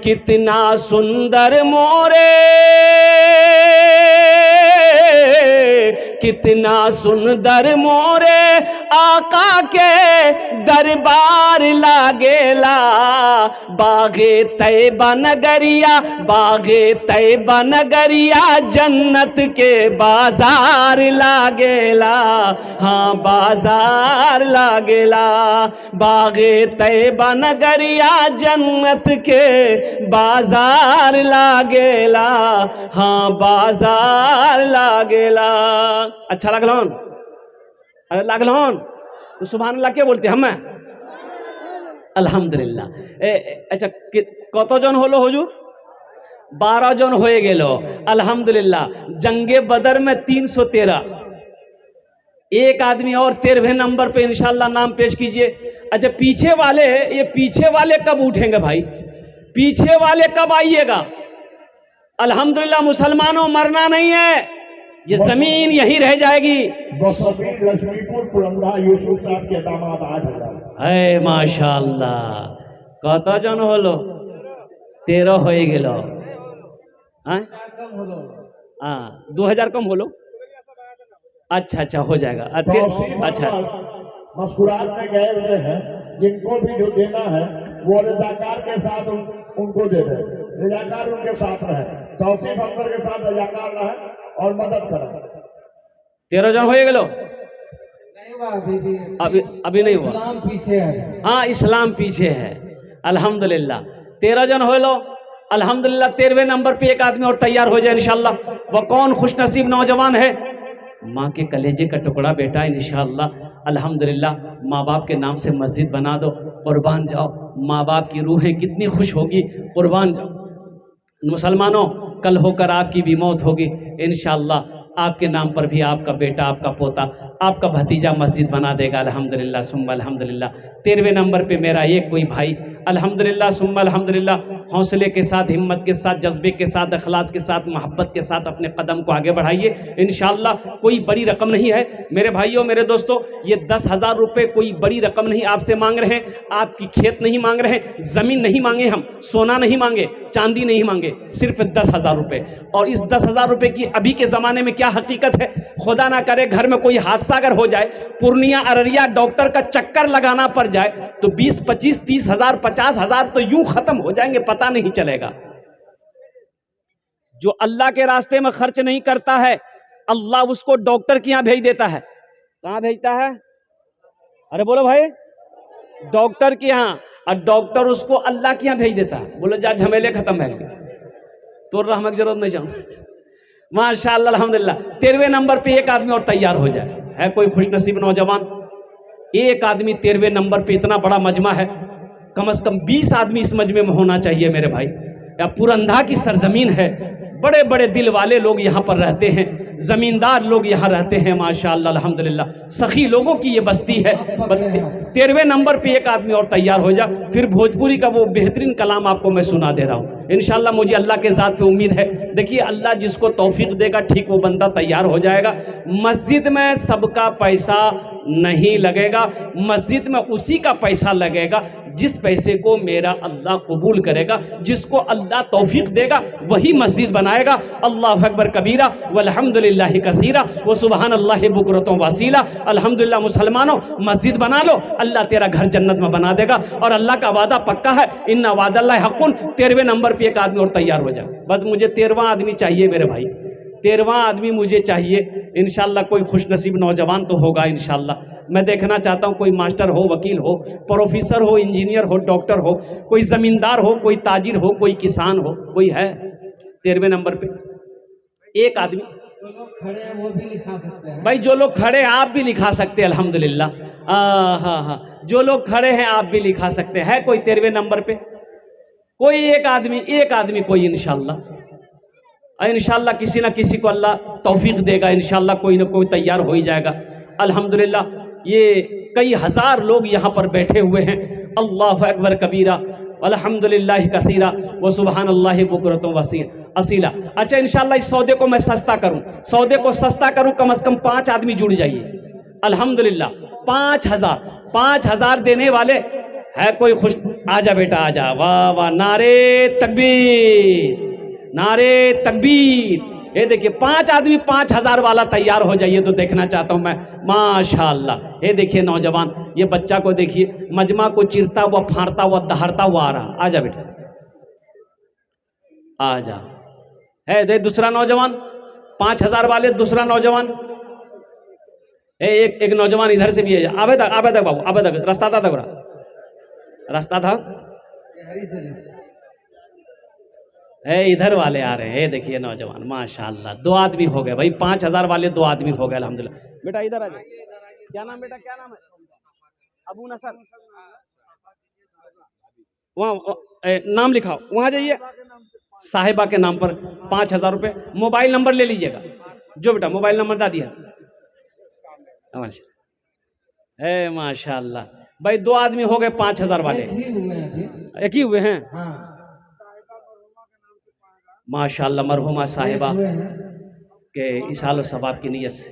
S1: कितना सुंदर मोरे, कितना सुंदर मोरे आका के दरबार लागेला। बागे तैबा नगरिया, बागे तैबा नगरिया जन्नत के बाजार लागेला, हाँ बाजार लागेला। बागे तैबा नगरिया जन्नत के बाजार लागेला, हाँ बाजार लागेला। अच्छा लागलोन? अरे लागलोन तो सुभान अल्लाह क्या बोलते हम? अल्हम्दुलिल्लाह। अच्छा कत जन हलो हुजूर? 12 जन हो गेलो। अल्हम्दुलिल्लाह। जंगे बदर में 313। एक आदमी और 13वें नंबर पे इंशाल्लाह नाम पेश कीजिए। अच्छा पीछे वाले, ये पीछे वाले कब उठेंगे भाई? पीछे वाले कब आइएगा? अल्हम्दुलिल्लाह मुसलमानों मरना नहीं है, ये जमीन यही रह जाएगी।
S4: लक्ष्मीपुर पुरंदा यूसुफ साहब के दामाद 8,000।
S1: है माशाअल्लाह। कत जन हलो? 13 हो गेलो। हाँ 2000 कम होलो। अच्छा अच्छा हो जाएगा। अच्छा
S4: मस्कुरात में गए हुए हैं, जिनको भी जो देना है वो रजाकार के साथ उनको दे दे। रजाकार उनके साथ रहे, तौसीफ अकबर के साथ रजाकार रहे और मदद करें।
S1: 13 जन हो गेलो।
S2: नहीं हुआ
S1: अभी नहीं हुआ।
S2: इस्लाम पीछे है।
S1: हाँ इस्लाम पीछे है। अल्हम्दुलिल्लाह 13 जन हो लो। अल्हम्दुलिल्लाह 13वें नंबर पे एक आदमी और तैयार हो जाए इंशाअल्लाह। वह कौन खुशनसीब नौजवान है? माँ के कलेजे का टुकड़ा बेटा इंशाअल्लाह। अल्हम्दुलिल्लाह माँ बाप के नाम से मस्जिद बना दो, कुर्बान जाओ। माँ बाप की रूहें कितनी खुश होगी, कुर्बान जाओ। मुसलमानों कल होकर आपकी भी मौत होगी इंशाअल्लाह। आपके नाम पर भी आपका बेटा, आपका पोता, आपका भतीजा मस्जिद बना देगा। अल्हम्दुलिल्लाह सुम्मा अल्हम्दुलिल्लाह। 13वें नंबर पे मेरा एक कोई भाई अल्हम्दुलिल्लाह सुम्मा अल्हम्दुलिल्लाह हौसले के साथ, हिम्मत के साथ, जज्बे के साथ, अखलास के साथ, मोहब्बत के साथ अपने कदम को आगे बढ़ाइए इंशाअल्लाह। कोई बड़ी रकम नहीं है मेरे भाइयों मेरे दोस्तों। ये 10,000 रुपये कोई बड़ी रकम नहीं आपसे मांग रहे हैं। आपकी खेत नहीं मांग रहे हैं, ज़मीन नहीं मांगे, हम सोना नहीं मांगे, चांदी नहीं मांगे, सिर्फ 10,000 रुपये। और इस 10,000 रुपये की अभी के ज़माने में क्या हकीकत है, खुदा ना करे घर में कोई हादसा अगर हो जाए, पूर्णिया अररिया डॉक्टर का चक्कर लगाना पड़ जाए, तो 20, 25, 30,000, 50,000 तो यूं खत्म हो जाएंगे, पता नहीं चलेगा। जो अल्लाह के रास्ते में खर्च नहीं करता है, अल्लाह उसको डॉक्टर के यहां भेज देता है। कहां भेजता है? अरे बोलो भाई, डॉक्टर के यहां। और डॉक्टर उसको अल्लाह के यहां भेज देता है। बोलो जा झमेले खत्म है, तो रहमत जरूरत नहीं जाऊं। माशाअल्लाह अल्हम्दुलिल्लाह 13वें नंबर पे एक आदमी और तैयार हो जाए। है कोई खुशनसीब नौजवान? एक आदमी 13वें नंबर पे, इतना बड़ा मजमा है, कम से कम 20 आदमी इस मजमे में होना चाहिए मेरे भाई। या पुरंदा की सरजमीन है, बड़े बड़े दिल वाले लोग यहाँ पर रहते हैं, जमींदार लोग यहाँ रहते हैं माशाअल्लाह अल्हम्दुलिल्लाह। सखी लोगों की ये बस्ती है। 13वें नंबर पे एक आदमी और तैयार हो जा, फिर भोजपुरी का वो बेहतरीन कलाम आपको मैं सुना दे रहा हूँ इंशाअल्लाह। मुझे अल्लाह के ज़ात पे उम्मीद है। देखिए अल्लाह जिसको तौफीक देगा ठीक वो बंदा तैयार हो जाएगा। मस्जिद में सबका पैसा नहीं लगेगा, मस्जिद में उसी का पैसा लगेगा जिस पैसे को मेरा अल्लाह कबूल करेगा। जिसको अल्लाह तौफीक देगा वही मस्जिद बनाएगा। अल्लाह अकबर कबीरा वल्हम्दुलिल्लाह कसीरा व सुबहानल्लाह बुकरतों वसीला। अल्हम्दुलिल्लाह मुसलमानों मस्जिद बना लो, अल्लाह तेरा घर जन्नत में बना देगा। और अल्लाह का वादा पक्का है, इन्ना वादल्लाह हक़्क़ुन। 13वें नंबर पे एक आदमी और तैयार हो जाए। बस मुझे 13वां आदमी चाहिए मेरे भाई, 13वां आदमी मुझे चाहिए इंशाअल्लाह। कोई खुशनसीब नौजवान तो होगा इंशाअल्लाह। मैं देखना चाहता हूँ कोई मास्टर हो, वकील हो, प्रोफेसर हो, इंजीनियर हो, डॉक्टर हो, कोई जमींदार हो, कोई ताजिर हो, कोई किसान हो, कोई है 13वें नंबर पे एक आदमी।
S2: जो लोग खड़े हैं वो भी लिखा सकते हैं
S1: भाई जो लोग खड़े हैं आप भी लिखा सकते हैं अल्हम्दुलिल्लाह। हाँ हाँ, जो लोग खड़े हैं आप भी लिखा सकते हैं। कोई 13वें नंबर पे कोई एक आदमी कोई इंशाअल्लाह। और इंशाल्लाह किसी ना किसी को अल्लाह तौफीक देगा, इंशाल्लाह कोई ना कोई तैयार हो ही जाएगा। अल्हम्दुलिल्लाह ये कई हज़ार लोग यहाँ पर बैठे हुए हैं। अल्लाहु अकबर कबीरा अल्हम्दुलिल्लाह कसीरा व सुबहानल्लाहि बुकरतुम असीला। अच्छा, इंशाल्लाह इस सौदे को मैं सस्ता करूं, सौदे को सस्ता करूं, कम से कम 5 आदमी जुड़ जाइए। अल्हम्दुलिल्लाह 5,000 देने वाले है कोई खुश? आजा बेटा आजा, वाह वाह, नारे तकबीर, नारे तकबीर। ये देखिए 5 आदमी 5,000 वाला तैयार हो जाइए तो देखना चाहता हूं मैं, माशाअल्लाह। ये देखिए नौजवान, ये बच्चा को देखिए, मजमा को चिरता हुआ, फाड़ता हुआ, दहाड़ता हुआ आ रहा। आजा बेटा आजा। है दे दूसरा नौजवान 5,000 वाले, दूसरा नौजवान एक नौजवान इधर से भी है। आबे तक बाबू, आबे तक रास्ता था, रास्ता था, इधर वाले आ रहे हैं। देखिए नौजवान, माशाअल्लाह 2 आदमी हो गए भाई, 5,000 वाले 2 आदमी हो गए अल्हम्दुलिल्लाह। बेटा इधर आ जाओ, क्या नाम बेटा, क्या नाम है? अबू नसर, वहाँ नाम लिखाओ, वहाँ जाइए, साहिबा के नाम पर 5,000 रुपये। मोबाइल नंबर ले लीजिएगा, जो बेटा मोबाइल नंबर दा दिया है। माशाअल्लाह भाई 2 आदमी हो गए 5,000 वाले, एक ही हुए हैं। माशाअल्लाह मरहुमा साहिबा के इसाल सवाब की नीयत से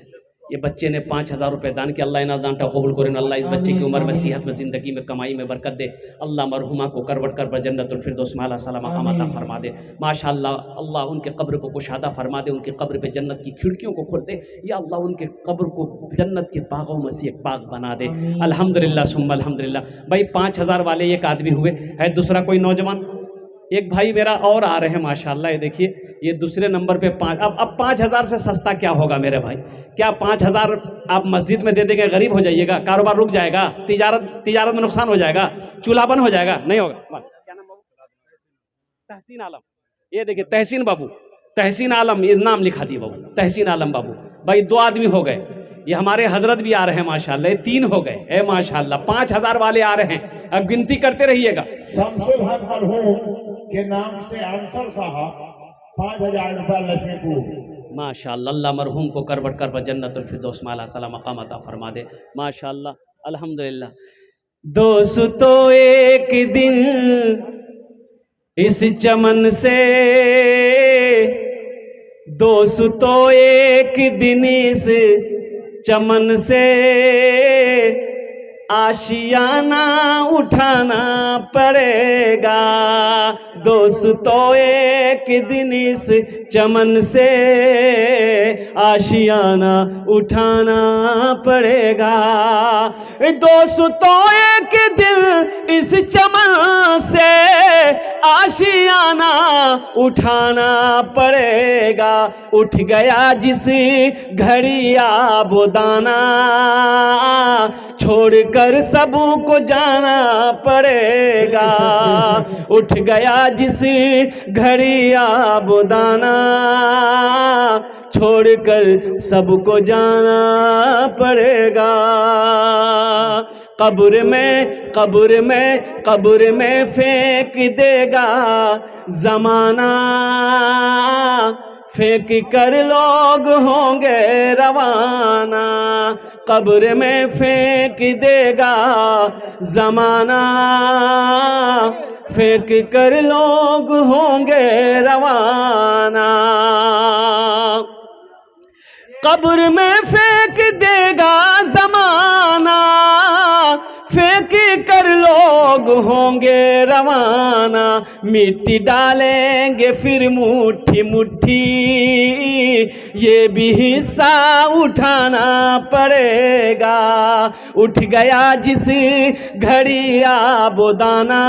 S1: ये बच्चे ने 5,000 रुपये दान किया। अल्लाह इन्हें दानटा कबूल करें, अल्लाह इस बच्चे की उम्र में, सेहत में, ज़िंदगी में, कमाई में बरकत दे। अल्लाह मरहुमा को करवट कर जन्नतुल फिरदौस में आला साला मकाम अता फरमा दे। माशाअल्लाह अल्लाह उनके कब्र को कुशादा फरमा दे, उनकी कब्र पे जन्नत की खिड़कियों को खोल दे। या अल्लाह उनके कब्र को जन्नत के बागों में से एक बाग बना दे। अल्हम्दुलिल्लाह सुम्मा अल्हम्दुलिल्लाह। भाई 5,000 वाले एक आदमी हुए। है दूसरा कोई नौजवान? एक भाई मेरा और आ रहे हैं माशाअल्लाह। ये देखिए ये दूसरे नंबर पे 5। अब 5,000 से सस्ता क्या होगा मेरे भाई? क्या 5,000 आप मस्जिद में दे देंगे, गरीब हो जाइएगा, कारोबार रुक जाएगा, तिजारत में नुकसान हो जाएगा, चूल्हा बंद हो जाएगा? नहीं होगा। क्या नाम बाबू? तहसीन आलम। ये देखिए तहसीन बाबू, तहसीन आलम, ये नाम लिखा दिए बाबू, तहसीन आलम बाबू। भाई 2 आदमी हो गए। ये हमारे हजरत भी आ रहे हैं माशाअल्लाह, ये 3 हो गए है माशाअल्लाह। 5,000 वाले आ रहे हैं, अब गिनती करते रहिएगा।
S4: शमसुल हक मरहूम के नाम से अंसर साहब 5,000 रुपया लक्ष्मीपुर।
S1: माशाअल्लाह अल्लाह मरहूम को करवट कर जन्नतुल फिरदौस में आला साला मकाम अता फरमा दे। माशाअल्लाह अल्हम्दुलिल्लाह। दोस्तों एक दिन इस चमन से, दोस्तों एक दिन इस चमन से आशियाना उठाना पड़ेगा। दोस्तों एक दिन इस चमन से आशियाना उठाना पड़ेगा। दोस्तों एक दिन इस चमन से आशियाना उठाना पड़ेगा। उठ गया जिस घड़ी आबोदाना, छोड़कर सबको जाना पड़ेगा। उठ गया जिस घड़ी आबोदाना, छोड़कर सबको जाना पड़ेगा। कब्र में फेंक देगा जमाना, फेंक कर लोग होंगे रवाना। कब्र में फेंक देगा जमाना, फेंक कर लोग होंगे रवाना। कब्र में फेंक देगा जमाना, फेंक कर लोग होंगे रवाना। मिट्टी डालेंगे फिर मुट्ठी मुट्ठी, ये भी हिस्सा उठाना पड़ेगा। उठ गया जिस घड़ी आबोदाना,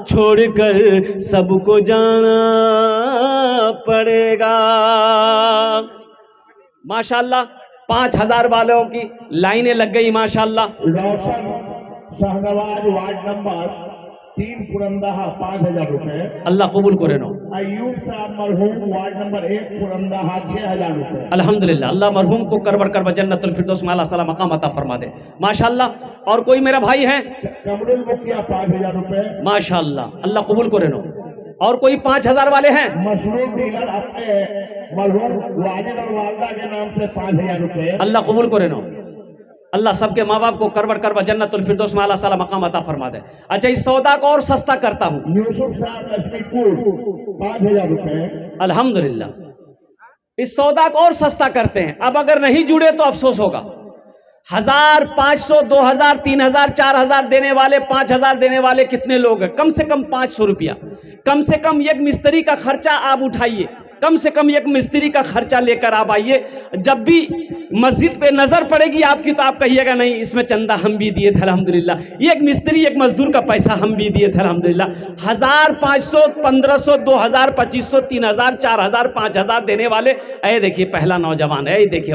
S1: छोड़कर सबको जाना पड़ेगा। माशाअल्लाह 5,000 वालों की लाइनें लग गई माशाअल्लाह।
S4: रोशन शाहनवाज वार्ड नंबर 3 पुरंदहा 5,000 रुपए।
S1: अल्लाह कबूल करे नो।
S4: अयूब साहब मरहूम वार्ड नंबर 1 पुरंदहा 6,000 रुपए।
S1: अल्हम्दुलिल्लाह अल्लाह मरहूम को करवर कर जन्नतुल फिरदौस में आला साला मकाम अता फरमा दे माशाअल्लाह। और कोई मेरा भाई है
S4: कमरुल मुखिया 5,000 रुपए।
S1: माशाअल्लाह अल्लाह कबूल करे नो। और कोई 5,000 वाले हैं?
S4: मशरूम डीलर अपने मरहूम वाजिद और वालदा के नाम से 5,000 रुपए।
S1: अल्लाह कबूल करे नो। अल्लाह सबके माँ बाप को करवर करवा जन्नतुल फिरदौस में अल्लाह ताला मकाम अता फरमा दे। अच्छा, इस सौदा को और सस्ता करता हूं।
S4: यूसुफ साहब लक्ष्मीपुर 5,000 रुपए।
S1: अल्हम्दुलिल्लाह, इस सौदा को और सस्ता करते हैं। अब अगर नहीं जुड़े तो अफसोस होगा। 1,000, 500, 2,000, 3,000, 4,000 देने वाले, 5,000 देने वाले कितने लोग हैं? कम से कम 500 रुपया। कम से कम एक मिस्त्री का खर्चा आप उठाइए, कम से कम एक मिस्त्री का खर्चा लेकर आप आइए। जब भी मस्जिद पे नजर पड़ेगी आपकी तो आप कहिएगा नहीं, इसमें चंदा हम भी दिए थे अल्हम्दुलिल्लाह, एक मिस्त्री एक मजदूर का पैसा हम भी दिए थे अल्हम्दुलिल्लाह। 1,000, 500, 1,500, 2,000, 2,500, 3,000, 4,000, 5,000 देने वाले, ऐ देखिए पहला नौजवान है, देखिए